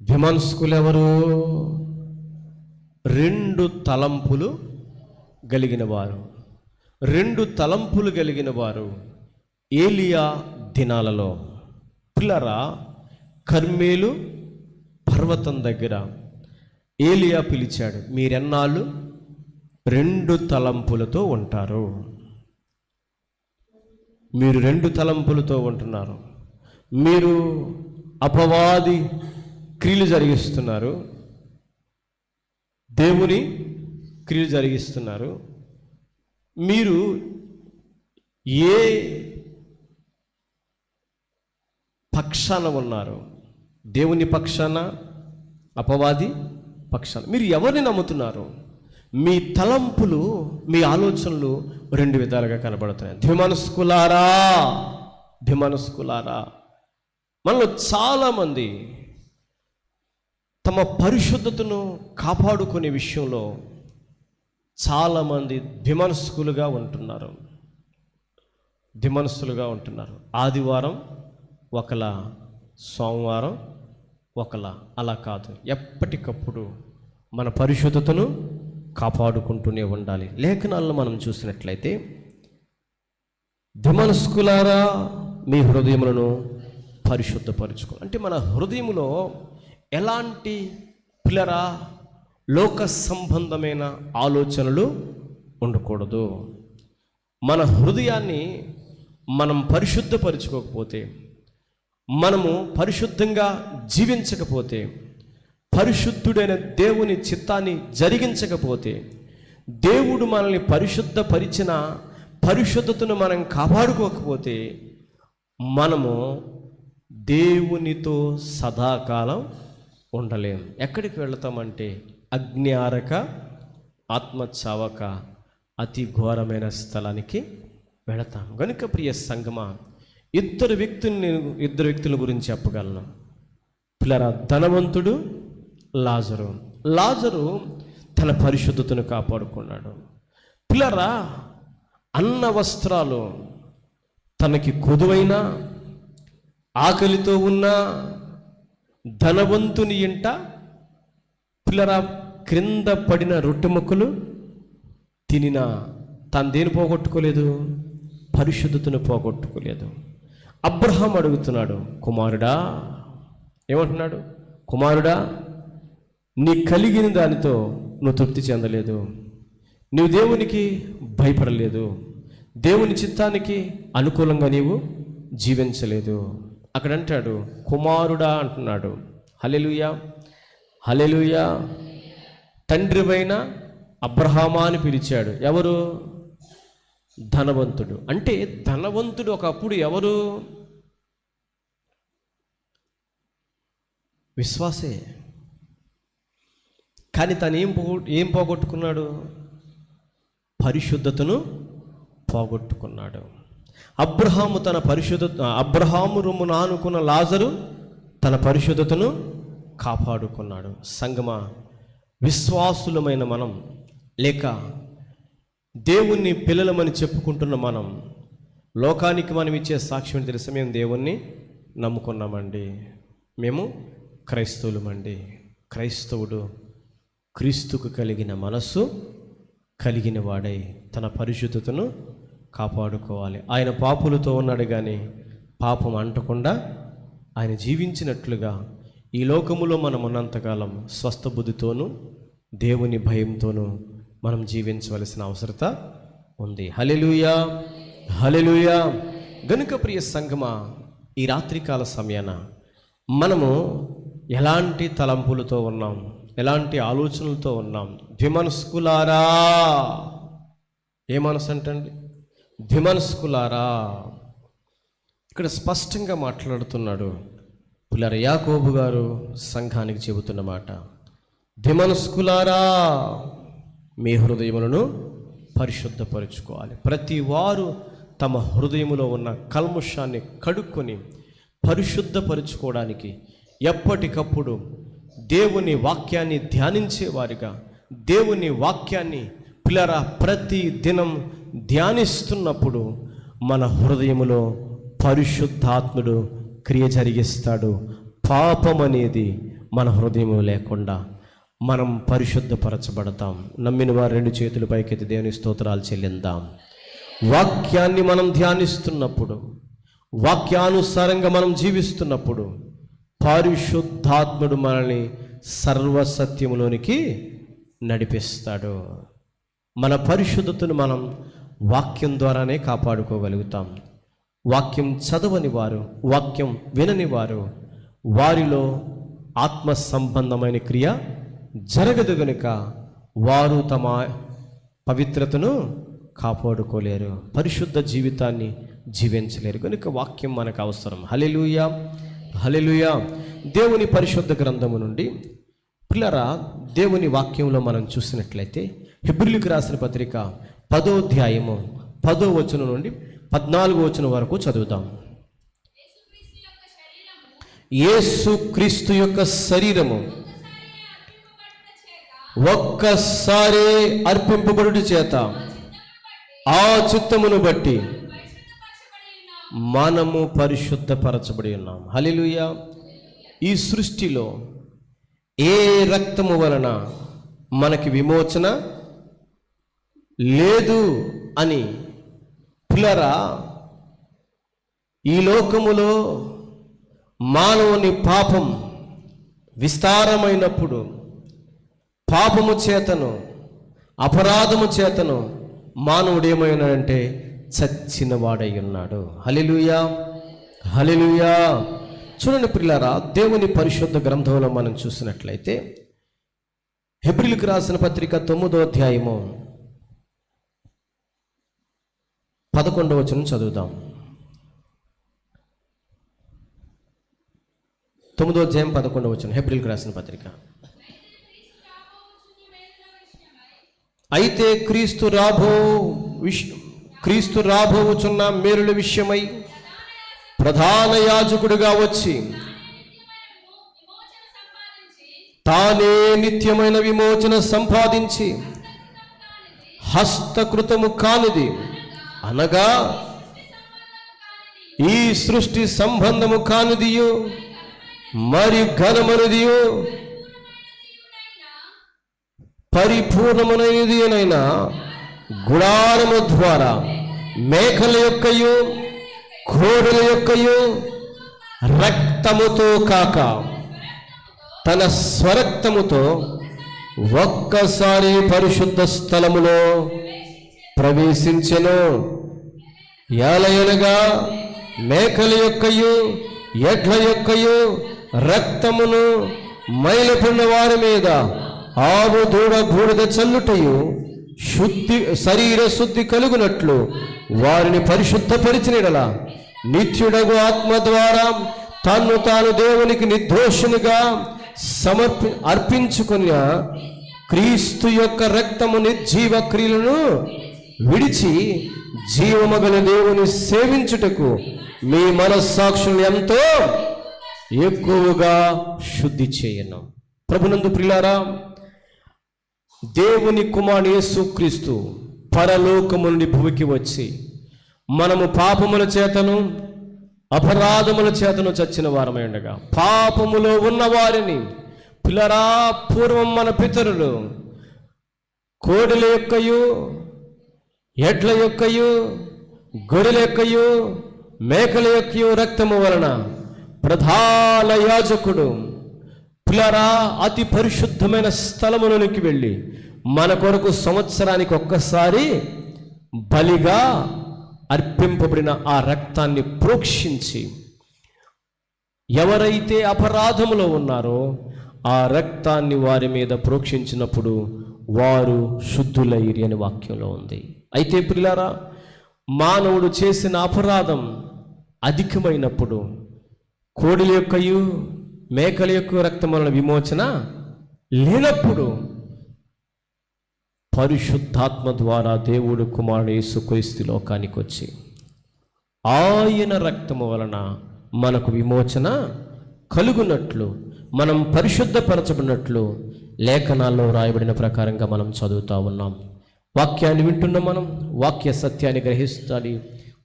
ద్విమనస్కులు ఎవరు? రెండు తలంపులు కలిగిన వారు. రెండు తలంపులు కలిగిన వారు ఏలియా దినాలలో. పిల్లరా, కర్మేలు పర్వతం దగ్గర ఏలియా పిలిచాడు, మీరెన్నాళ్ళు రెండు తలంపులతో ఉంటారు? మీరు రెండు తలంపులతో ఉంటున్నారు. మీరు అపవాది క్రియలు జరిగిస్తున్నారు, దేవుని క్రియలు జరిగిస్తున్నారు. మీరు ఏ పక్షాన ఉన్నారు? దేవుని పక్షాన, అపవాది పక్షాన? మీరు ఎవరిని నమ్ముతున్నారు? మీ తలంపులు, మీ ఆలోచనలు రెండు విధాలుగా కనబడుతున్నాయి. ద్విమనస్కులారా, ద్విమనస్కులారా. మనలో చాలామంది తమ పరిశుద్ధతను కాపాడుకునే విషయంలో చాలామంది ద్విమనస్కులుగా ఉంటున్నారు. ద్విమనస్సులుగా ఉంటున్నారు. ఆదివారం ఒకలా, సోమవారం ఒకలా. అలా కాదు, ఎప్పటికప్పుడు మన పరిశుద్ధతను కాపాడుకుంటూనే ఉండాలి. లేఖనాలను మనం చూసినట్లయితే, ద్విమనస్కులారా మీ హృదయములను పరిశుద్ధపరచుకో అంటే మన హృదయంలో ఎలాంటి పిల్లరా లోక సంబంధమైన ఆలోచనలు ఉండకూడదు. మన హృదయాన్ని మనం పరిశుద్ధపరచుకోకపోతే, మనము పరిశుద్ధంగా జీవించకపోతే, పరిశుద్ధుడైన దేవుని చిత్తాన్ని జరిగించకపోతే, దేవుడు మనల్ని పరిశుద్ధపరిచిన పరిశుద్ధతను మనం కాపాడుకోకపోతే, మనము దేవునితో సదాకాలం ఉండలేం. ఎక్కడికి వెళతామంటే అగ్ని ఆరక, ఆత్మ చావక అతి ఘోరమైన స్థలానికి వెళతాం. కనుక ప్రియ సంగమా, ఇద్దరు వ్యక్తుల గురించి చెప్పగలను. పిల్లరా, ధనవంతుడు, లాజరు. లాజరు తన పరిశుద్ధతను కాపాడుకున్నాడు. పిల్లరా, అన్న వస్త్రాలు తనకి కొదువైనా, ఆకలితో ఉన్న ధనవంతుని ఇంట పిల్లరా క్రింద పడిన రొట్టె ముక్కలు తినినా తాను దేని పోగొట్టుకోలేదు? పరిశుద్ధతను పోగొట్టుకోలేదు. అబ్రహాం అడుగుతున్నాడు, కుమారుడా, ఏమంటున్నాడు? కుమారుడా, నీ కలిగిన దానితో నువ్వు తృప్తి చెందలేదు, నువ్వు దేవునికి భయపడలేదు, దేవుని చిత్తానికి అనుకూలంగా నీవు జీవించలేదు. అక్కడ అంటాడు, కుమారుడా అంటున్నాడు. హల్లెలూయా, హల్లెలూయా. తండ్రివైన అబ్రహామా అని పిలిచాడు. ఎవరు? ధనవంతుడు. అంటే ధనవంతుడు ఒకప్పుడు ఎవరు? విశ్వాసే. కానీ తను ఏం పోగొట్టుకున్నాడు? పరిశుద్ధతను పోగొట్టుకున్నాడు. అబ్రహాము రొమ్మున ఆనుకున్న లాజరు తన పరిశుద్ధతను కాపాడుకున్నాడు. సంగమా, విశ్వాసులమైన మనం, లేక దేవుణ్ణి పిల్లలమని చెప్పుకుంటున్న మనం, లోకానికి మనం ఇచ్చే సాక్ష్యం తెలుసా? మేము దేవుణ్ణి నమ్ముకున్నామండి, మేము క్రైస్తవులమండి. క్రైస్తవుడు క్రీస్తుకు కలిగిన మనస్సు కలిగిన వాడై తన పరిశుద్ధతను కాపాడుకోవాలి. ఆయన పాపులతో ఉన్నాడు కానీ పాపం అంటకుండా ఆయన జీవించినట్లుగా ఈ లోకములో మనం ఉన్నంతకాలం స్వస్థ బుద్ధితోనూ దేవుని భయంతోనూ మనం జీవించవలసిన అవసరత ఉంది. హల్లెలూయా, హల్లెలూయా. గనుక ప్రియ సంగమా, ఈ రాత్రికాల సమయాన మనము ఎలాంటి తలంపులతో ఉన్నాం, ఎలాంటి ఆలోచనలతో ఉన్నాం? ద్విమనస్కులారా. ఏ మనసు అంటండి? ద్విమనస్కులారా. ఇక్కడ స్పష్టంగా మాట్లాడుతున్నాడు పిల్లర యాకోబు గారు సంఘానికి చెబుతున్న మాట. ద్విమనస్కులారా, మీ హృదయములను పరిశుద్ధపరుచుకోవాలి. ప్రతి వారు తమ హృదయములో ఉన్న కల్ముషాన్ని కడుక్కొని పరిశుద్ధపరుచుకోవడానికి ఎప్పటికప్పుడు దేవుని వాక్యాన్ని ధ్యానించేవారిగా, దేవుని వాక్యాన్ని పిల్లరా ప్రతి దినం ధ్యానిస్తున్నప్పుడు మన హృదయములో పరిశుద్ధాత్ముడు క్రియ జరిగిస్తాడు. పాపం అనేది మన హృదయంలో లేకుండా మనం పరిశుద్ధపరచబడతాం. నమ్మిన వారు 2 చేతులు పైకెత్తి దేవుని స్తోత్రాలు చెల్లిందాం. వాక్యాన్ని మనం ధ్యానిస్తున్నప్పుడు, వాక్యానుసారంగా మనం జీవిస్తున్నప్పుడు పరిశుద్ధాత్ముడు మనల్ని సర్వసత్యములోనికి నడిపిస్తాడు. మన పరిశుద్ధతను మనం వాక్యం ద్వారానే కాపాడుకోగలుగుతాం. వాక్యం చదవని వారు, వాక్యం వినని వారు, వారిలో ఆత్మ సంబంధమైన క్రియ జరగదు గనుక వారు తమ పవిత్రతను కాపాడుకోలేరు, పరిశుద్ధ జీవితాన్ని జీవించలేరు. కనుక వాక్యం మనకు అవసరం. హల్లెలూయా, హల్లెలూయా. దేవుని పరిశుద్ధ గ్రంథము నుండి పిల్లరా దేవుని వాక్యంలో మనం చూసినట్లయితే హెబ్రీయులకు రాసిన పత్రిక 10వ అధ్యాయము 10వ వచనం నుండి 14వ వచనం వరకు చదువుదాం. యేసుక్రీస్తు యొక్క శరీరము ఒక్కసారి అర్పింపబడుట చేత ఆ చిత్తమును బట్టి మనము పరిశుద్ధపరచబడి ఉన్నాం. హల్లెలూయా. ఈ సృష్టిలో ఏ రక్తము వలన మనకి విమోచన లేదు అని పిల్లరా ఈ లోకములో మానవుని పాపం విస్తారమైనప్పుడు పాపము చేతను అపరాధము చేతను మానవుడు ఏమైనాడంటే చచ్చిన వాడై ఉన్నాడు. హల్లెలూయా, హల్లెలూయా. చూడండి పిల్లరా, దేవుని పరిశుద్ధ గ్రంథంలో మనం చూసినట్లయితే హెబ్రీయులకు రాసిన పత్రిక 9వ అధ్యాయము 11వ వచనం చదువుదాం. 9వ అధ్యాయం 11వ వచనం హెబ్రీయులకు రాసిన పత్రిక. అయితే క్రీస్తు రాబోచున్న మేలుల విషయమై ప్రధాన యాజకుడిగా వచ్చి తానే నిత్యమైన విమోచన సంపాదించి హస్తకృతము కానిది అనగా ఈ సృష్టి సంబంధము కానిదియు మరి ఘనమనిదియు పరిపూర్ణమునైనది అయినా గుడారము ద్వారా మేకల యొక్కయు కోడెల యొక్కయు రక్తముతో కాక తన స్వరక్తముతో ఒక్కసారి పరిశుద్ధ స్థలములో ప్రవేశించెను. ఏలయనగా మేకల యొక్కయు ఎడ్ల యొక్కయు రక్తమును మైలపడిన వారి మీద ఆవు దూడ బూడిద చల్లుటయు శరీర శుద్ధి కలుగునట్లు వారిని పరిశుద్ధపరిచినడలా నిత్యుడగు ఆత్మ ద్వారా తాను దేవునికి నిర్దోషునిగా అర్పించుకున్న క్రీస్తు యొక్క రక్తము నిర్జీవ క్రియలను విడిచి జీవమగల దేవుని సేవించుటకు మీ మనస్సాక్షులను ఎంతో ఎక్కువగా శుద్ధి చేయను. ప్రభునందు ప్రియులారా, దేవుని కుమారుడు యేసుక్రీస్తు పరలోకము నుండి భూమికి వచ్చి మనము పాపముల చేతను అపరాధముల చేతను చచ్చిన వారమై ఉండగా పాపములో ఉన్న వారిని పిల్లరా పూర్వం మన పితరులు కోడెల యొక్కయు, ఎడ్ల యొక్కయు, గొర్రెల యొక్కయు, మేకల యొక్కయు రక్తము వలన ప్రధాన యాజకుడు పిల్లరా అతి పరిశుద్ధమైన స్థలములోనికి వెళ్ళి మన కొరకు సంవత్సరానికి ఒక్కసారి బలిగా అర్పింపబడిన ఆ రక్తాన్ని ప్రోక్షించి ఎవరైతే అపరాధములో ఉన్నారో ఆ రక్తాన్ని వారి మీద ప్రోక్షించినప్పుడు వారు శుద్ధులైరి అని వాక్యంలో ఉంది. అయితే ప్రియులారా, మానవుడు చేసిన అపరాధం అధికమైనప్పుడు కోడెల యొక్కయు, మేకల యొక్క రక్తం వలన విమోచన లేనప్పుడు పరిశుద్ధాత్మ ద్వారా దేవుడు కుమారుడు యేసుక్రీస్తు లోకానికి వచ్చి ఆయన రక్తము వలన మనకు విమోచన కలుగునట్లు, మనం పరిశుద్ధపరచబడినట్లు లేఖనాల్లో రాయబడిన ప్రకారంగా మనం చదువుతూ ఉన్నాం. వాక్యాన్ని వింటున్న మనం వాక్య సత్యాన్ని గ్రహించాలి,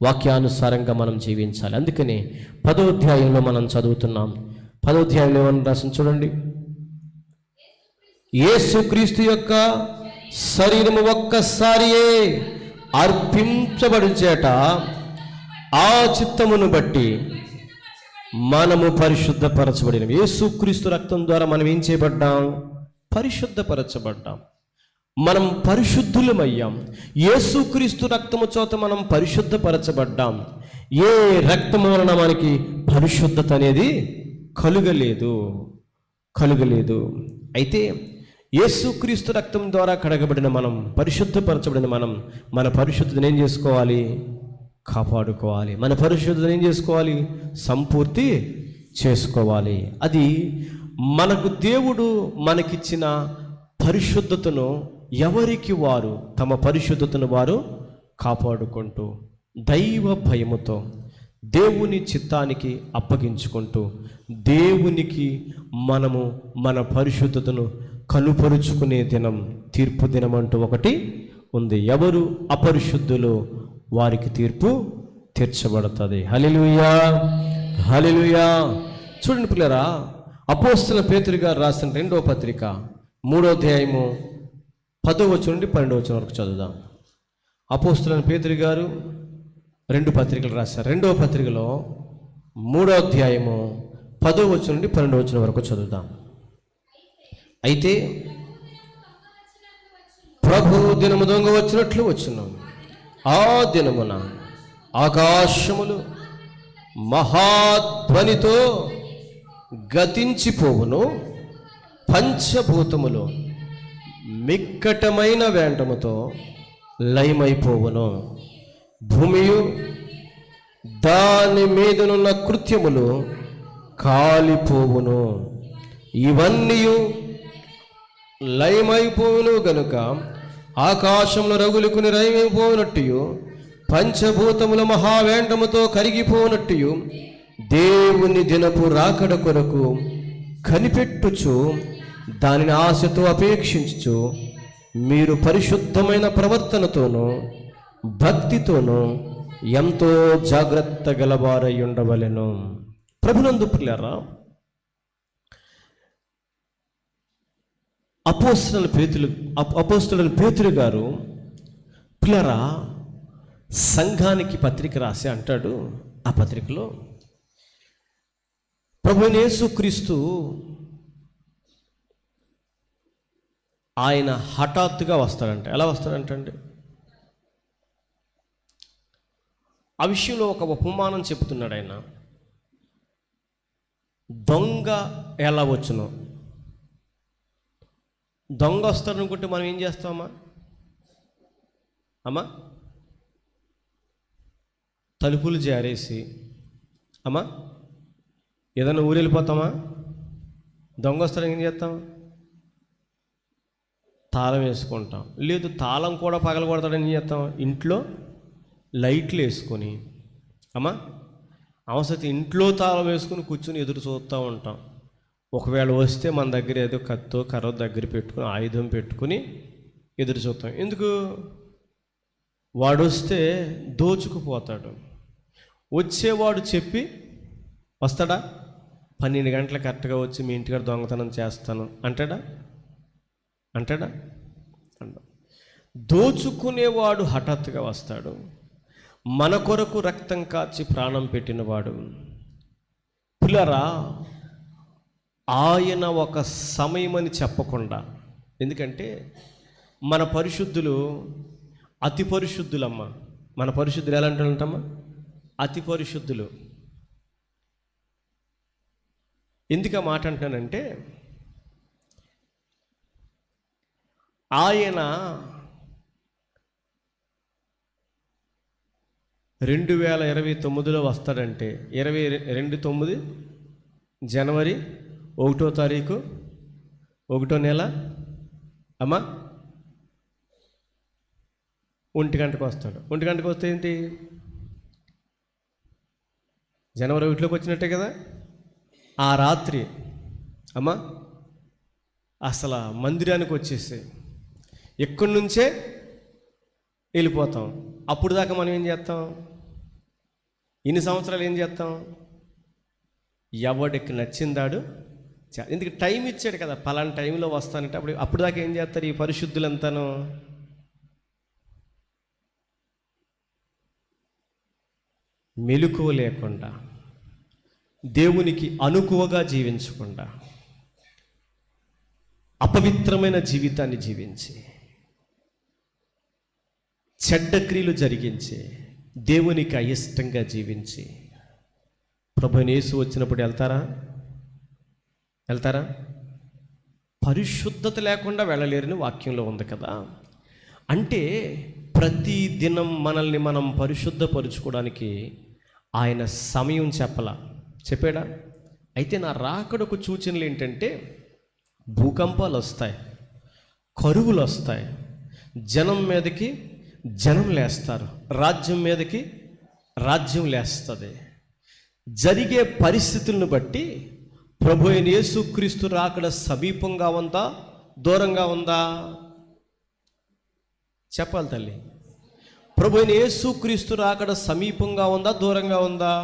వాక్యానుసారంగా మనం జీవించాలి. అందుకని 10వ అధ్యాయంలో మనం చదువుతున్నాం. 10వ అధ్యాయంలో ఏమని రాసిన చూడండి. యేసుక్రీస్తు యొక్క శరీరము ఒక్కసారియే అర్పించబడిచేట ఆ చిత్తమును బట్టి మనము పరిశుద్ధపరచబడిన యేసుక్రీస్తు రక్తం ద్వారా మనం ఏం చేయబడ్డాం? పరిశుద్ధపరచబడ్డాం. మనం పరిశుద్ధులమయ్యాం. యేసుక్రీస్తు రక్తము చేత మనం పరిశుద్ధపరచబడ్డాం. ఏ రక్తము వలన మనకి పరిశుద్ధత అనేది కలుగలేదు. అయితే యేసుక్రీస్తు రక్తం ద్వారా కడగబడిన మనం, పరిశుద్ధపరచబడిన మనం మన పరిశుద్ధతను ఏం చేసుకోవాలి? కాపాడుకోవాలి. మన పరిశుద్ధతను ఏం చేసుకోవాలి? సంపూర్తి చేసుకోవాలి. అది మనకు దేవుడు మనకిచ్చిన పరిశుద్ధతను ఎవరికి వారు తమ పరిశుద్ధతను వారు కాపాడుకుంటూ దైవ భయముతో దేవుని చిత్తానికి అప్పగించుకుంటూ దేవునికి మనము మన పరిశుద్ధతను కనుపరుచుకునే దినం, తీర్పు దినం అంటూ ఒకటి ఉంది. ఎవరు అపరిశుద్ధులో వారికి తీర్పు తీర్చబడుతుంది. హల్లెలూయా, హల్లెలూయా. చూడండి పిల్లరా, అపోస్తలుడైన పేతురు గారు రాసిన 2వ పత్రిక 3వ అధ్యాయము 10వ వచనం నుండి 12వ వచనం వరకు చదువుదాం. అపోస్తలుడైన పేతురు గారు 2 పత్రికలు రాశారు. 2వ పత్రికలో 3వ అధ్యాయము 10వ వచనం నుండి 12వ వచనం వరకు చదువుదాం. అయితే ప్రభు దినము దొంగ వచ్చినట్లు వచ్చును. ఆ దినమున ఆకాశములు మహాధ్వనితో గతించిపోవును, పంచభూతములు మిక్కటమైన వేంటముతో లయమైపోవును, భూమియు దాని మీదనున్న కృత్యములు కాలిపోవును. ఇవన్నీ లయమైపోవును గనుక ఆకాశంలో రగులుకుని లయమైపోనట్టు, పంచభూతముల మహావేంటముతో కరిగిపోనట్టు దేవుని దినపు రాకడ కొరకు కనిపెట్టుచు దానిని ఆశతో అపేక్షించుచు మీరు పరిశుద్ధమైన ప్రవర్తనతోనూ భక్తితోనూ ఎంతో జాగ్రత్త గలవారై ఉండవలెను. ప్రభునందు ప్రియులారా, అపోస్తలుడైన పేతురు గారు ప్రియులారా సంఘానికి పత్రిక రాసి అంటాడు. ఆ పత్రికలో ప్రభువైన యేసుక్రీస్తు ఆయన హఠాత్తుగా వస్తాడంట. ఎలా వస్తాడంటే ఆ విషయంలో ఒక ఉపమానం చెప్తున్నాడు ఆయన. దొంగ ఎలా వచ్చును? దొంగ వస్తాడనుకుంటే మనం ఏం చేస్తామా అమ్మా? తలుపులు జారేసి అమ్మా ఏదైనా ఊరు వెళ్ళిపోతామా? దొంగ వస్తాడని ఏం చేస్తాం? తాళం వేసుకుంటాం. లేదు తాళం కూడా పగలగొడతాడని ఏం చేస్తాం? ఇంట్లో లైట్లు వేసుకొని అమ్మా అవసరం ఇంట్లో తాళం వేసుకుని కూర్చొని ఎదురు చూస్తూ ఉంటాం. ఒకవేళ వస్తే మన దగ్గర ఏదో కత్తో కర్ర దగ్గర పెట్టుకుని ఆయుధం పెట్టుకుని ఎదురు చూస్తాం. ఎందుకు? వాడు వస్తే దోచుకుపోతాడు. వచ్చేవాడు చెప్పి వస్తాడా? 12 గంటలకు కరెక్ట్గా వచ్చి మీ ఇంటికాడ దొంగతనం చేస్తాను అంటాడా? అంట. దోచుకునేవాడు హఠాత్తుగా వస్తాడు, మన కొరకు రక్తం కాచి ప్రాణం పెట్టినవాడు. పిల్లరా, ఆయన ఒక సమయమని చెప్పకుండా, ఎందుకంటే మన పరిశుద్ధులు అతి పరిశుద్ధులమ్మ. మన పరిశుద్ధులు ఎలా అంటామా? అతి పరిశుద్ధులు. ఎందుకు ఆ మాట అంటున్నానంటే, ఆయన 2029లో వస్తాడంటే, 22/9 జనవరి 1వ తారీఖు 1వ నెల అమ్మా 1 గంటకు వస్తాడు. 1 గంటకు వస్తే ఏంటి? జనవరి 1లోకి వచ్చినట్టే కదా. ఆ రాత్రి అమ్మా అసలు మందిరానికి వచ్చేసి ఎక్కడి నుంచే వెళ్ళిపోతాం. అప్పుడు దాకా మనం ఏం చేస్తాం? ఇన్ని సంవత్సరాలు ఏం చేస్తాం? ఎవడికి నచ్చిందాడు. ఎందుకు టైం ఇచ్చాడు కదా, పలానా టైంలో వస్తానంటే అప్పుడు దాకా ఏం చేస్తారు ఈ పరిశుద్ధులంతాను? మెలకువ లేకుండా, దేవునికి అనుకువగా జీవించకుండా, అపవిత్రమైన జీవితాన్ని జీవించి, చెడ్డ క్రియలు జరిగించి, దేవునికి అయిష్టంగా జీవించి, ప్రభువైన యేసు వచ్చినప్పుడు వెళ్తారా? పరిశుద్ధత లేకుండా వెళ్ళలేరని వాక్యంలో ఉంది కదా. అంటే ప్రతి దినం మనల్ని మనం పరిశుద్ధపరుచుకోవడానికి ఆయన సమయం చెప్పాడా? అయితే నా రాకడకు సూచనలు ఏంటంటే, భూకంపాలు వస్తాయి, కరువులు వస్తాయి, జనం మీదకి జనం లేస్తారు, రాజ్యం మీదకి రాజ్యం లేస్తుంది. జరిగే పరిస్థితులను బట్టి ప్రభువైన యేసుక్రీస్తు రాకడ సమీపంగా ఉందా, దూరంగా ఉందా? చెప్పాలి తల్లి. ప్రభువైన యేసుక్రీస్తు రాకడ సమీపంగా ఉందా, దూరంగా ఉందా?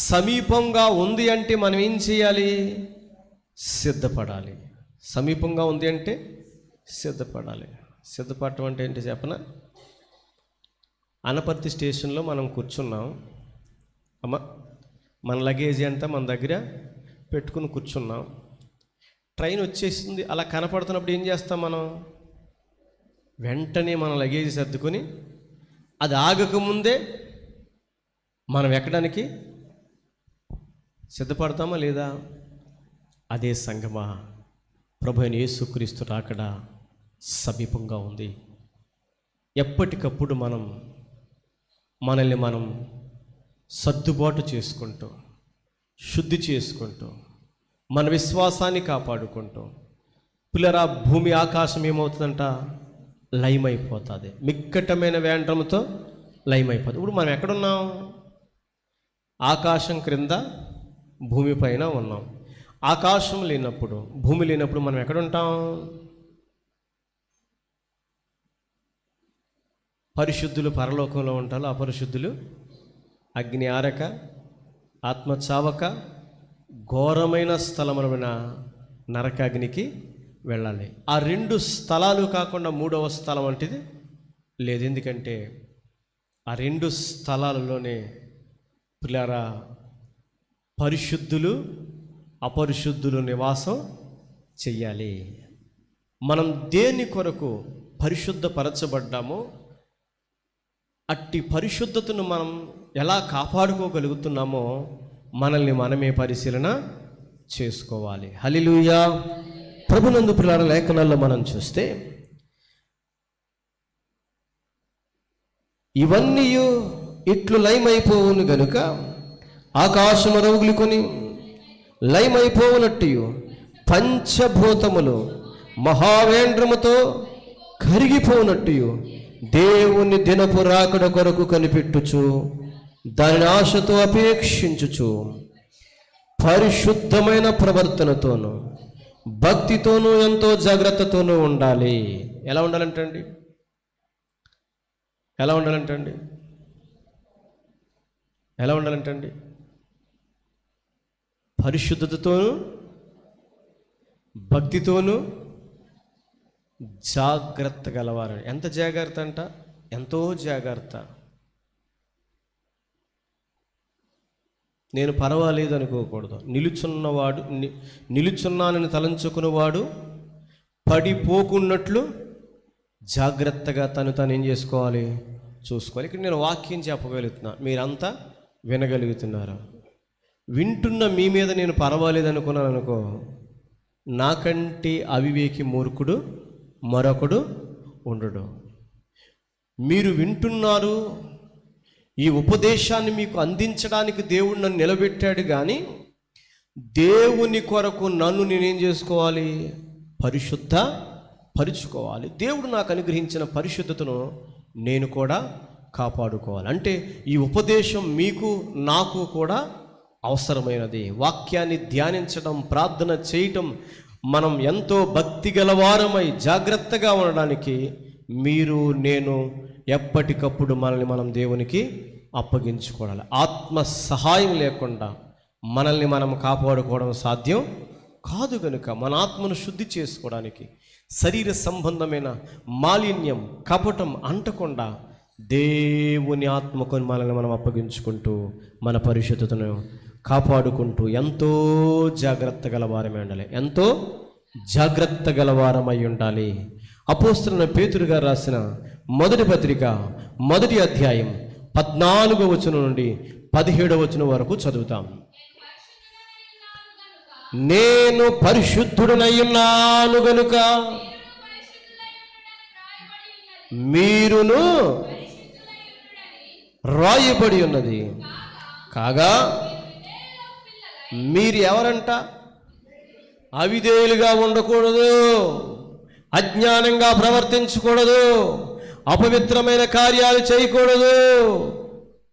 సమీపంగా ఉంది అంటే మనం ఏం చేయాలి? సిద్ధపడాలి. సమీపంగా ఉంది అంటే సిద్ధపడాలి. సిద్ధపడటం అంటే ఏంటి చెప్పనా? అనపర్తి స్టేషన్లో మనం కూర్చున్నాం అమ్మ, మన లగేజ్ అంతా మన దగ్గర పెట్టుకుని కూర్చున్నాం. ట్రైన్ వచ్చేసింది, అలా కనపడుతున్నప్పుడు ఏం చేస్తాం మనం? వెంటనే మన లగేజ్ సర్దుకొని అది ఆగకముందే మనం ఎక్కడానికి సిద్ధపడతామా లేదా? అదే సంగమా, ప్రభువైన యేసుక్రీస్తు రాకడ సమీపంగా ఉంది. ఎప్పటికప్పుడు మనల్ని మనం సర్దుబాటు చేసుకుంటూ, శుద్ధి చేసుకుంటూ, మన విశ్వాసాన్ని కాపాడుకుంటూ, పిల్లరా, భూమి ఆకాశం ఏమవుతుందంట? లయమైపోతుంది. మిక్కటమైన వేండ్రముతో లయమైపోతుంది. ఇప్పుడు మనం ఎక్కడున్నాం? ఆకాశం క్రింద, భూమి పైన ఉన్నాం. ఆకాశం లేనప్పుడు, భూమి లేనప్పుడు మనం ఎక్కడుంటాం? పరిశుద్ధులు పరలోకంలో ఉంటారు, అపరిశుద్ధులు అగ్ని ఆరక, ఆత్మ చావక, ఘోరమైన స్థలములైన నరకాగ్నికి వెళ్ళాలి. ఆ 2 స్థలాలు కాకుండా 3వ స్థలం వంటిది లేదు. ఎందుకంటే ఆ 2 స్థలాలలోనే పిల్లారా పరిశుద్ధులు అపరిశుద్ధులు నివాసం చెయ్యాలి. మనం దేని కొరకు పరిశుద్ధపరచబడ్డామో అట్టి పరిశుద్ధతను మనం ఎలా కాపాడుకోగలుగుతున్నామో మనల్ని మనమే పరిశీలన చేసుకోవాలి. హల్లెలూయా. ప్రభునందు ప్రియులార, లేఖనాల్లో మనం చూస్తే ఇవన్నీ ఇట్లు లయమైపోవును గనుక ఆకాశము రగులుకొని లయమైపోవునట్టు పంచభూతములు మహావేంద్రముతో కరిగిపోనట్టు దేవుని దినపు రాకడ కొరకు కనిపెట్టుచు దానిని ఆశతో అపేక్షించుచు పరిశుద్ధమైన ప్రవర్తనతోనూ భక్తితోనూ ఎంతో జాగ్రత్తతోనూ ఉండాలి. ఎలా ఉండాలంటండి? ఎలా ఉండాలంటండి? పరిశుద్ధతతోనూ భక్తితోనూ జాగ్రత్త గలవారు. ఎంత జాగ్రత్త అంట? ఎంతో జాగ్రత్త. నేను పర్వాలేదు అనుకోకూడదు. నిలుచున్నానని తలంచుకునేవాడు పడిపోకున్నట్లు జాగ్రత్తగా తను ఏం చేసుకోవాలి? చూసుకోవాలి. ఇక్కడ నేను వాక్యం చెప్పగలుగుతున్నా, మీరంతా వినగలుగుతున్నారు. వింటున్న మీ మీద నేను పర్వాలేదు అనుకున్నాను అనుకో, నాకంటే అవివేకి మూర్ఖుడు మరొకడు ఉండడు. మీరు వింటున్నారు, ఈ ఉపదేశాన్ని మీకు అందించడానికి దేవుడు నన్ను నిలబెట్టాడు. కానీ దేవుని కొరకు నన్ను నేనేం చేసుకోవాలి? పరుచుకోవాలి. దేవుడు నాకు అనుగ్రహించిన పరిశుద్ధతను నేను కూడా కాపాడుకోవాలి. అంటే ఈ ఉపదేశం మీకు నాకు కూడా అవసరమైనది. వాక్యాన్ని ధ్యానించడం, ప్రార్థన చేయటం, మనం ఎంతో భక్తి గలవారమై జాగ్రత్తగా ఉండడానికి మీరు నేను ఎప్పటికప్పుడు మనల్ని మనం దేవునికి అప్పగించుకోవాలి. ఆత్మ సహాయం లేకుండా మనల్ని మనం కాపాడుకోవడం సాధ్యం కాదు. కనుక మన ఆత్మను శుద్ధి చేసుకోవడానికి శరీర సంబంధమైన మాలిన్యం, కపటం అంటకుండా దేవుని ఆత్మకు మనల్ని మనం అప్పగించుకుంటూ మన పరిశుద్ధతను కాపాడుకుంటూ ఎంతో జాగ్రత్త గలవారమై ఉండాలి. ఎంతో జాగ్రత్త గలవారమై ఉండాలి. అపోస్తలుడైన పేతురు గారు రాసిన మొదటి పత్రిక 1వ అధ్యాయం 14వ వచనం నుండి 17వ వచనం వరకు చదువుతాం. నేను పరిశుద్ధుడనై ఉన్నాను గనుక మీరును రాయబడి ఉన్నది. కాగా మీరు ఎవరంట? అవిధేయులుగా ఉండకూడదు, అజ్ఞానంగా ప్రవర్తించకూడదు, అపవిత్రమైన కార్యాలు చేయకూడదు,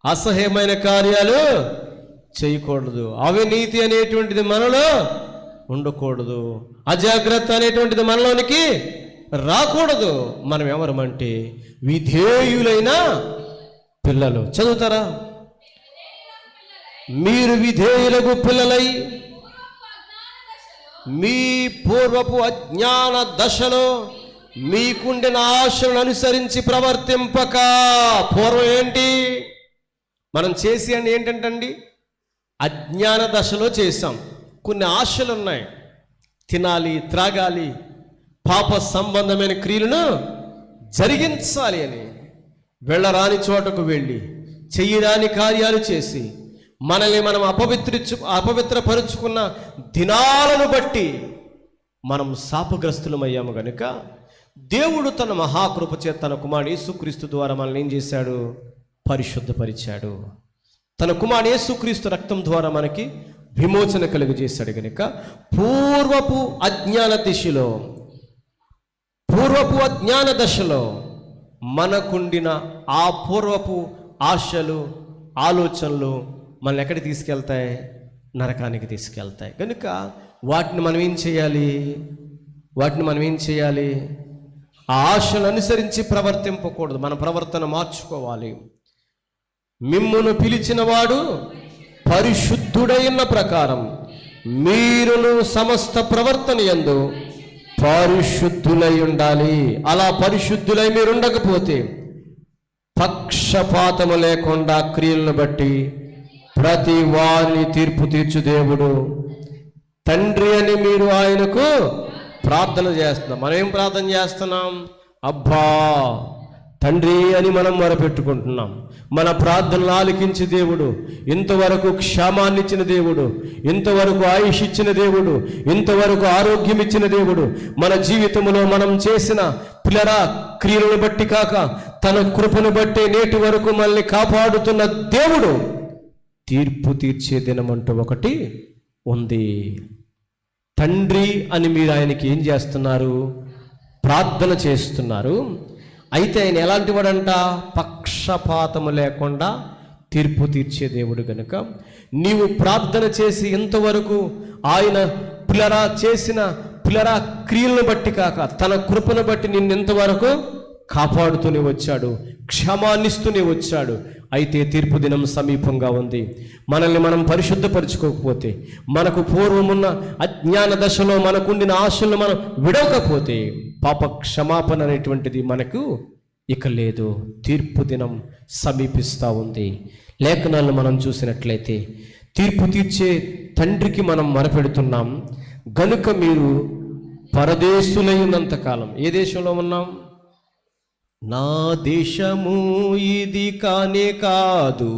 అసహ్యమైన కార్యాలు చేయకూడదు, అవినీతి అనేటువంటిది మనలో ఉండకూడదు, అజాగ్రత్త అనేటువంటిది మనలోనికి రాకూడదు. మనం ఎవరమంటే విధేయులైన పిల్లలు. చదువుతారా? మీరు విధేయులకు పిల్లలై మీ పూర్వపు అజ్ఞాన దశలో మీకుండిన ఆశలను అనుసరించి ప్రవర్తింపక. పూర్వం ఏంటి మనం చేసి అని ఏంటంటండి? అజ్ఞాన దశలో చేశాం. కొన్ని ఆశలు ఉన్నాయి, తినాలి, త్రాగాలి, పాప సంబంధమైన క్రియలను జరిగించాలి అని. వెళ్ళరాని చోటకు వెళ్ళి చెయ్యరాని కార్యాలు చేసి మనల్ని మనం అపవిత్రపరుచుకున్న దినాలను బట్టి మనం శాపగ్రస్తులమయ్యాము. గనుక దేవుడు తన మహాకృప చేత తన కుమారుడు యేసుక్రీస్తు ద్వారా మనల్ని ఏం చేశాడు? పరిశుద్ధపరిచాడు. తన కుమారుడు యేసుక్రీస్తు రక్తం ద్వారా మనకి విమోచన కలుగజేశాడు. గనుక పూర్వపు అజ్ఞాన దశలో మనకుండిన ఆ పూర్వపు ఆశలు, ఆలోచనలు మనల్ని ఎక్కడికి తీసుకెళ్తాయి? నరకానికి తీసుకెళ్తాయి. కనుక వాటిని మనం ఏం చేయాలి? ఆ ఆశను అనుసరించి ప్రవర్తింపకూడదు. మన ప్రవర్తన మార్చుకోవాలి. మిమ్మును పిలిచిన వాడు పరిశుద్ధుడైన ప్రకారం మీరును సమస్త ప్రవర్తన యందు పరిశుద్ధులై ఉండాలి. అలా పరిశుద్ధులై మీరు ఉండకపోతే పక్షపాతము లేకుండా క్రియలను బట్టి ప్రతి వారిని తీర్పు తీర్చు దేవుడు తండ్రి అని మీరు ఆయనకు ప్రార్థన చేస్తున్నాం. మనం ఏం ప్రార్థన చేస్తున్నాం? అబ్బా తండ్రి అని మనం మొరపెట్టుకుంటున్నాం. మన ప్రార్థనలు ఆలకించి దేవుడు, ఇంతవరకు క్షేమాన్ని ఇచ్చిన దేవుడు, ఇంతవరకు ఆయుష్ ఇచ్చిన దేవుడు, ఇంతవరకు ఆరోగ్యం ఇచ్చిన దేవుడు, మన జీవితంలో మనం చేసిన పిల్లరా క్రియలను బట్టి కాక తన కృపను బట్టి నేటి వరకు మనల్ని కాపాడుతున్న దేవుడు తీర్పు తీర్చే దినమంటూ ఒకటి ఉంది. తండ్రి అని మీరు ఆయనకి ఏం చేస్తున్నారు? ప్రార్థన చేస్తున్నారు. అయితే ఆయన ఎలాంటి వాడంట? పక్షపాతము లేకుండా తీర్పు తీర్చే దేవుడు. గనుక నీవు ప్రార్థన చేసి ఇంతవరకు ఆయన పిల్లరా చేసిన పిల్లరా క్రియలను బట్టి కాక తన కృపను బట్టి నిన్నెంతవరకు కాపాడుతూనే వచ్చాడు, క్షమాన్నిస్తూనే వచ్చాడు. అయితే తీర్పు దినం సమీపంగా ఉంది. మనల్ని మనం పరిశుద్ధపరచుకోకపోతే, మనకు పూర్వమున్న అజ్ఞాన దశలో మనకుండిన ఆశలను మనం విడవకపోతే, పాప క్షమాపణ అనేటువంటిది మనకు ఇక లేదు. తీర్పు దినం సమీపిస్తూ ఉంది. లేఖనాలను మనం చూసినట్లయితే తీర్పు తీర్చే తండ్రికి మనం మొరపెడుతున్నాం. గనుక మీరు పరదేశులై ఉన్నంతకాలం, ఏ దేశంలో ఉన్నాం? నా దేశము ఇది కానే కాదు,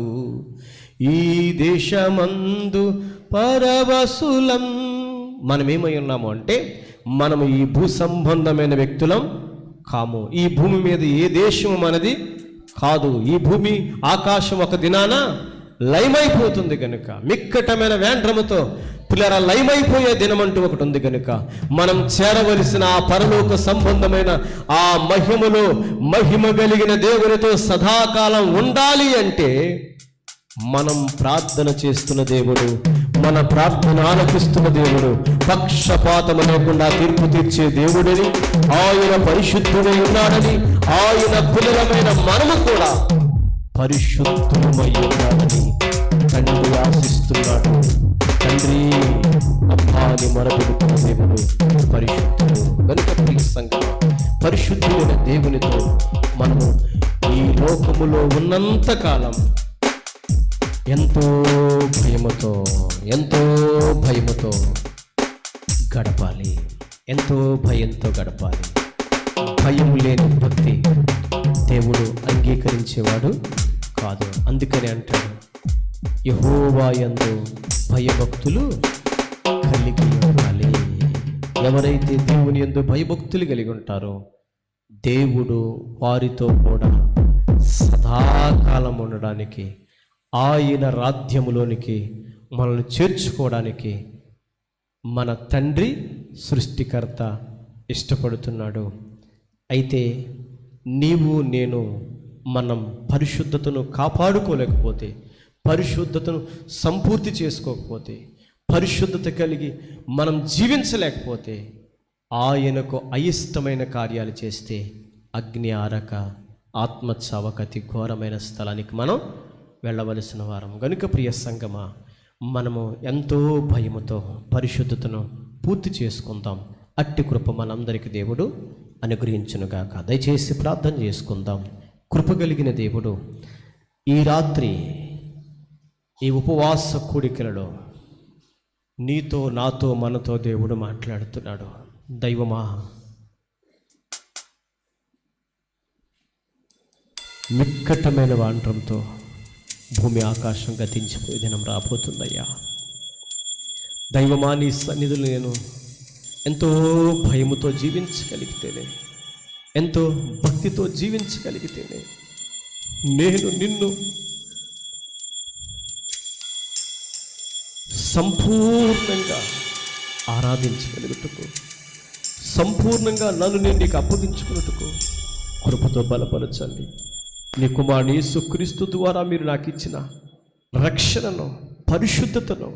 ఈ దేశమందు పరవశులం. మనం ఏమై ఉన్నాము అంటే, మనము ఈ భూ సంబంధమైన వ్యక్తులం కాము. ఈ భూమి మీద ఏ దేశము మనది కాదు. ఈ భూమి ఆకాశం ఒక దినాన లయమైపోతుంది కనుక, మిక్కటమైన వేండ్రముతో పిల్లరా లయమైపోయే దినమంటూ ఒకటి ఉంది కనుక, మనం చేరవలసిన ఆ పరలోక సంబంధమైన ఆ మహిమలో మహిమ కలిగిన దేవునితో సదాకాలం ఉండాలి అంటే, మనం ప్రార్థన చేస్తున్న దేవుడు, మన ప్రార్థన ఆలకిస్తున్న దేవుడు, పక్షపాతము లేకుండా తీర్పు తీర్చే దేవుడని, ఆయన పరిశుద్ధుడై ఉన్నాడని, ఆయన పిల్లలమైన మనము కూడా పరిశుద్ధమై ఉన్నాడని తండ్రి ఆశిస్తున్నాడు. తండ్రి అబ్బాని మొరపెడుతున్న దేవుడు పరిశుద్ధుడు. కనుక ప్రియ సంగమా, పరిశుద్ధుడైన దేవునితో మనము ఈ లోకములో ఉన్నంతకాలం ఎంతో భయముతో గడపాలి. ఎంతో భయంతో గడపాలి. భయం లేని భక్తి దేవుడు అంగీకరించేవాడు కాదు. అందుకని అంటాడు, యెహోవా యందు భయభక్తులు కలిగి ఉండాలి. ఎవరైతే దేవుని యందు భయభక్తులు కలిగి ఉంటారో, దేవుడు వారితో కూడా సదాకాలం ఉండడానికి, ఆయన రాజ్యములోనికి మనల్ని చేర్చుకోవడానికి మన తండ్రి సృష్టికర్త ఇష్టపడుతున్నాడు. అయితే నీవు నేను మనం పరిశుద్ధతను కాపాడుకోలేకపోతే, పరిశుద్ధతను సంపూర్తి చేసుకోకపోతే, పరిశుద్ధత కలిగి మనం జీవించలేకపోతే, ఆయనకు అయిష్టమైన కార్యాలు చేస్తే అగ్ని ఆరక ఆత్మచావక అతి ఘోరమైన స్థలానికి మనం వెళ్ళవలసిన వారం. గనుక ప్రియ సంగమా, మనము ఎంతో భయముతో పరిశుద్ధతను పూర్తి చేసుకుందాం. అట్టి కృప మనందరికీ దేవుడు అనుగ్రహించునుగాక. దయచేసి ప్రార్థన చేసుకుందాం. కృప కలిగిన దేవుడు, ఈ రాత్రి ఈ ఉపవాస కూడికలలో నీతో, నాతో, మనతో దేవుడు మాట్లాడుతున్నాడు. దైవమా, మిక్కటమైన వాండ్రంతో భూమి ఆకాశం గతించిపోయే దినం రాబోతుందయ్యా. దైవమా, నీ సన్నిధులు నేను ఎంతో భయముతో జీవించగలిగితేనే, ఎంతో భక్తితో జీవించగలిగితేనే నేను నిన్ను సంపూర్ణంగా ఆరాధించగలుగుటకు, సంపూర్ణంగా నన్ను నేను నీకు అప్పగించుకున్నట్టుకు కృపతో బలపరచండి. నీ కుమారుని యేసుక్రీస్తు ద్వారా మీరు నాకు ఇచ్చిన రక్షణను, పరిశుద్ధతను,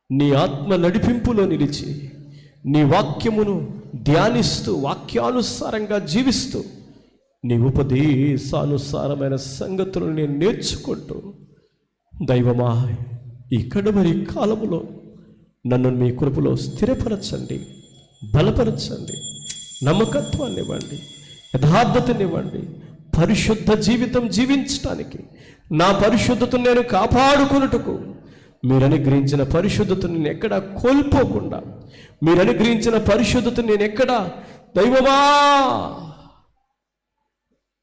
నీ ఆత్మ నడిపింపులో నిలిచి, నీ వాక్యమును ధ్యానిస్తూ, వాక్యానుసారంగా జీవిస్తూ, నీ ఉపదేశానుసారమైన సంగతులను నేను నేర్చుకుంటూ, దైవమా, ఈ కడవరి కాలములో నన్ను మీ కృపలో స్థిరపరచండి, బలపరచండి, నమ్మకత్వాన్ని ఇవ్వండి, యథార్థతనివ్వండి. పరిశుద్ధ జీవితం జీవించటానికి, నా పరిశుద్ధతను నేను కాపాడుకున్నట్టుకు, మీరు అనుగ్రహించిన పరిశుద్ధతను నేను ఎక్కడా కోల్పోకుండా, మీరు అనుగ్రహించిన పరిశుద్ధతను నేను ఎక్కడా, దైవమా,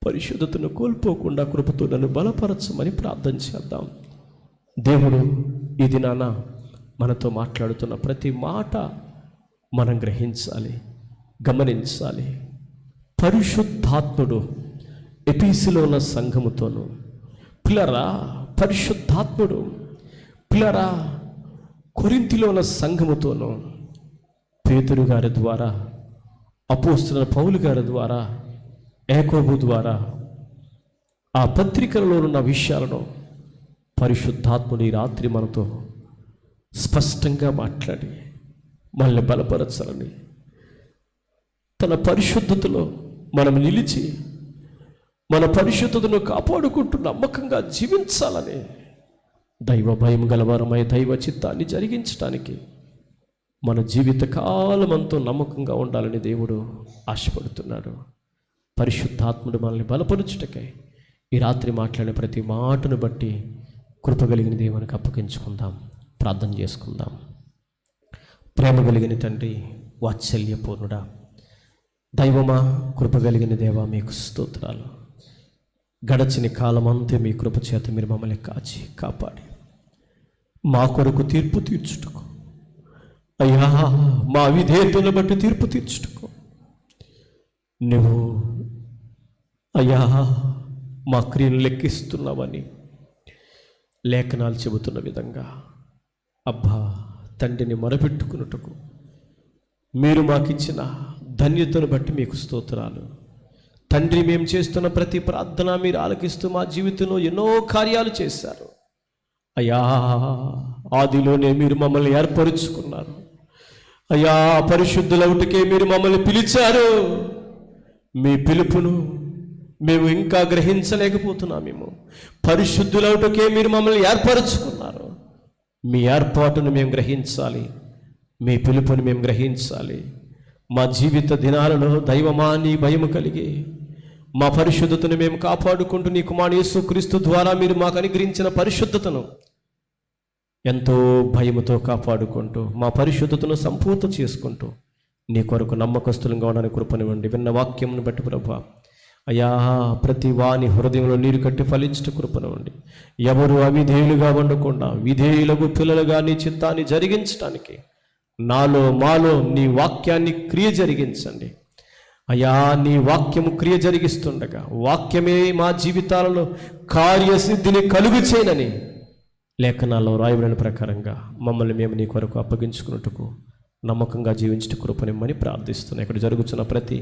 పరిశుద్ధతను కోల్పోకుండా కృపతో నన్ను బలపరచమని ప్రార్థన చేద్దాం. దేవుడు ఈ దినాన మనతో మాట్లాడుతున్న ప్రతి మాట మనం గ్రహించాలి, గమనించాలి. పరిశుద్ధాత్ముడు ఎఫెసులో ఉన్న సంఘముతోను, పిల్లరా పరిశుద్ధాత్ముడు పిల్లరా కొరింథీలో ఉన్న సంఘముతోను, పేతురు గారి ద్వారా, అపోస్తలుడైన పౌలు గారి ద్వారా, యాకోబు ద్వారా ఆ పత్రికలలో ఉన్న విషయాలను పరిశుద్ధాత్ముడు ఈ రాత్రి మనతో స్పష్టంగా మాట్లాడి మనల్ని బలపరచాలని, తన పరిశుద్ధతలో మనం నిలిచి మన పరిశుద్ధతను కాపాడుకుంటూ నమ్మకంగా జీవించాలని, దైవ భయం గలవారమై దైవ చిత్తాన్ని జరిగించడానికి మన జీవిత కాలమంతా నమ్మకంగా ఉండాలని దేవుడు ఆశపడుతున్నాడు. పరిశుద్ధాత్ముడు మనల్ని బలపరుచుటకై ఈ రాత్రి మాట్లాడిన ప్రతి మాటను బట్టి కృప కలిగిన దేవునికి అప్పగించుకుందాం. ప్రార్థన చేసుకుందాం. ప్రేమ కలిగిన తండ్రి, వాత్సల్యపూర్ణుడా, దైవమా, కృప కలిగిన దేవా, మీకు స్తోత్రాలు. గడచిన కాలమంతా మీ కృప చేత మీరు మమ్మల్ని కాచి కాపాడి మా కొరకు తీర్పు తీర్చుటకు, అయ్యా మా విధేయతను బట్టి తీర్పు తీర్చుటకు నువ్వు అయ్యా మా క్రియను లెక్కిస్తున్నావని లేఖనాలు చెబుతున్న విధంగా అబ్బా తండ్రిని మొరపెట్టుకున్నట్టుకు మీరు మాకిచ్చిన ధన్యతను బట్టి మీకు స్తోత్రాలు. తండ్రి, మేము చేస్తున్న ప్రతి ప్రార్థన మీరు ఆలకిస్తూ మా జీవితంలో ఎన్నో కార్యాలు చేశారు. అయ్యా ఆదిలోనే మీరు మమ్మల్ని ఏర్పరుచుకున్నారు. అయ్యా పరిశుద్ధులవుటకే మీరు మమ్మల్ని పిలిచారు. మీ పిలుపును మేము ఇంకా గ్రహించలేకపోతున్నామేమో. పరిశుద్ధులవుటకే మీరు మమ్మల్ని ఏర్పరచుకున్నారు. మీ ఏర్పాటును మేము గ్రహించాలి, మీ పిలుపుని మేము గ్రహించాలి. మా జీవిత దినాలలో దైవమా నీ భయము కలిగి మా పరిశుద్ధతను మేము కాపాడుకుంటూ నీ కుమారుడు యేసుక్రీస్తు ద్వారా మీరు మాకు అనుగ్రహించిన పరిశుద్ధతను ఎంతో భయముతో కాపాడుకుంటూ మా పరిశుద్ధతను సంపూర్తి చేసుకుంటూ నీ కొరకు నమ్మకస్తులంగా ఉండడానికి కృపనివ్వండి. విన్న వాక్యమును బట్టి ప్రభువా, అయ్యా ప్రతి వాని హృదయంలో నీరు కట్టి ఫలించట కృపనివ్వండి. ఎవరు అవిధేయులుగా ఉండకుండా విధేయులకు పిల్లలుగా నీ చిత్తాన్ని జరిగించడానికి నాలో మాలో నీ వాక్యాన్ని క్రియ జరిగించండి. అయ్యా నీ వాక్యము క్రియ జరిగిస్తుండగా వాక్యమే మా జీవితాలలో కార్యసిద్ధిని కలుగు చేయనని లేఖనాల్లో రాయబడిన ప్రకారంగా మమ్మల్ని మేము నీ కొరకు అప్పగించుకున్నట్టుకు నమ్మకంగా జీవించట కృపనిమ్మని ప్రార్థిస్తున్నాను. ఇక్కడ జరుగుతున్న ప్రతి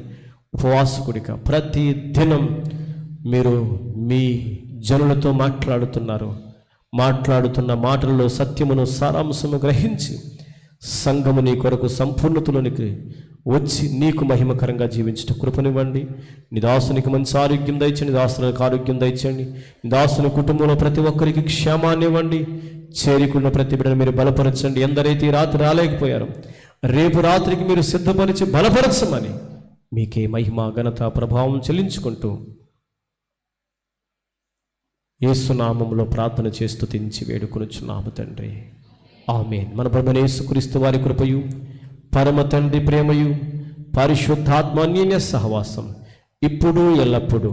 ఉపవాసకుడిక ప్రతి దినం మీరు మీ జనులతో మాట్లాడుతున్న మాటలలో సత్యమును సారాంశము గ్రహించి సంఘము నీ కొరకు సంపూర్ణతలోనికి వచ్చి నీకు మహిమకరంగా జీవించట కృపనివ్వండి. నీ దాసునికి మంచి ఆరోగ్యం దయచండి, దాసులకు ఆరోగ్యం దయచండి. నీ దాసుని కుటుంబంలో ప్రతి ఒక్కరికి క్షేమాన్ని ఇవ్వండి. చేరికున్న ప్రతి బిడ్డను మీరు బలపరచండి. ఎందరైతే ఈ రాత్రి రాలేకపోయారు రేపు రాత్రికి మీరు సిద్ధపరిచి బలపరచమని మీకే మహిమ ఘనత ప్రభావం చెల్లించుకుంటూ యేసునామములో ప్రార్థన చేస్తూ స్తుతించి వేడుకొనుచున్నాము తండ్రి, ఆమేన్. మన ప్రభువైన యేసుక్రీస్తు వారి కృపయు పరమ తండ్రి ప్రేమయు పరిశుద్ధాత్మ అన్యోన్య సహవాసం ఇప్పుడు ఎల్లప్పుడూ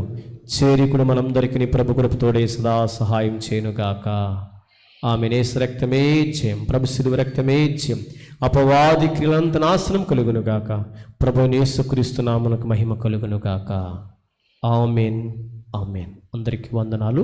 చేరికుడు మనందరికీ ప్రభు కృపతోడే సదా సహాయం చేయనుగాక. ఆమేన్. యేసు రక్తమే జయం, ప్రభు శిలువ రక్తమే జయం. అపవాది క్రియలంత నాశనం కలుగునుగాక. ప్రభువైన యేసుక్రీస్తు నామమునకు మహిమ కలుగునుగాక. ఆమేన్, ఆమేన్. అందరికీ వందనాలు.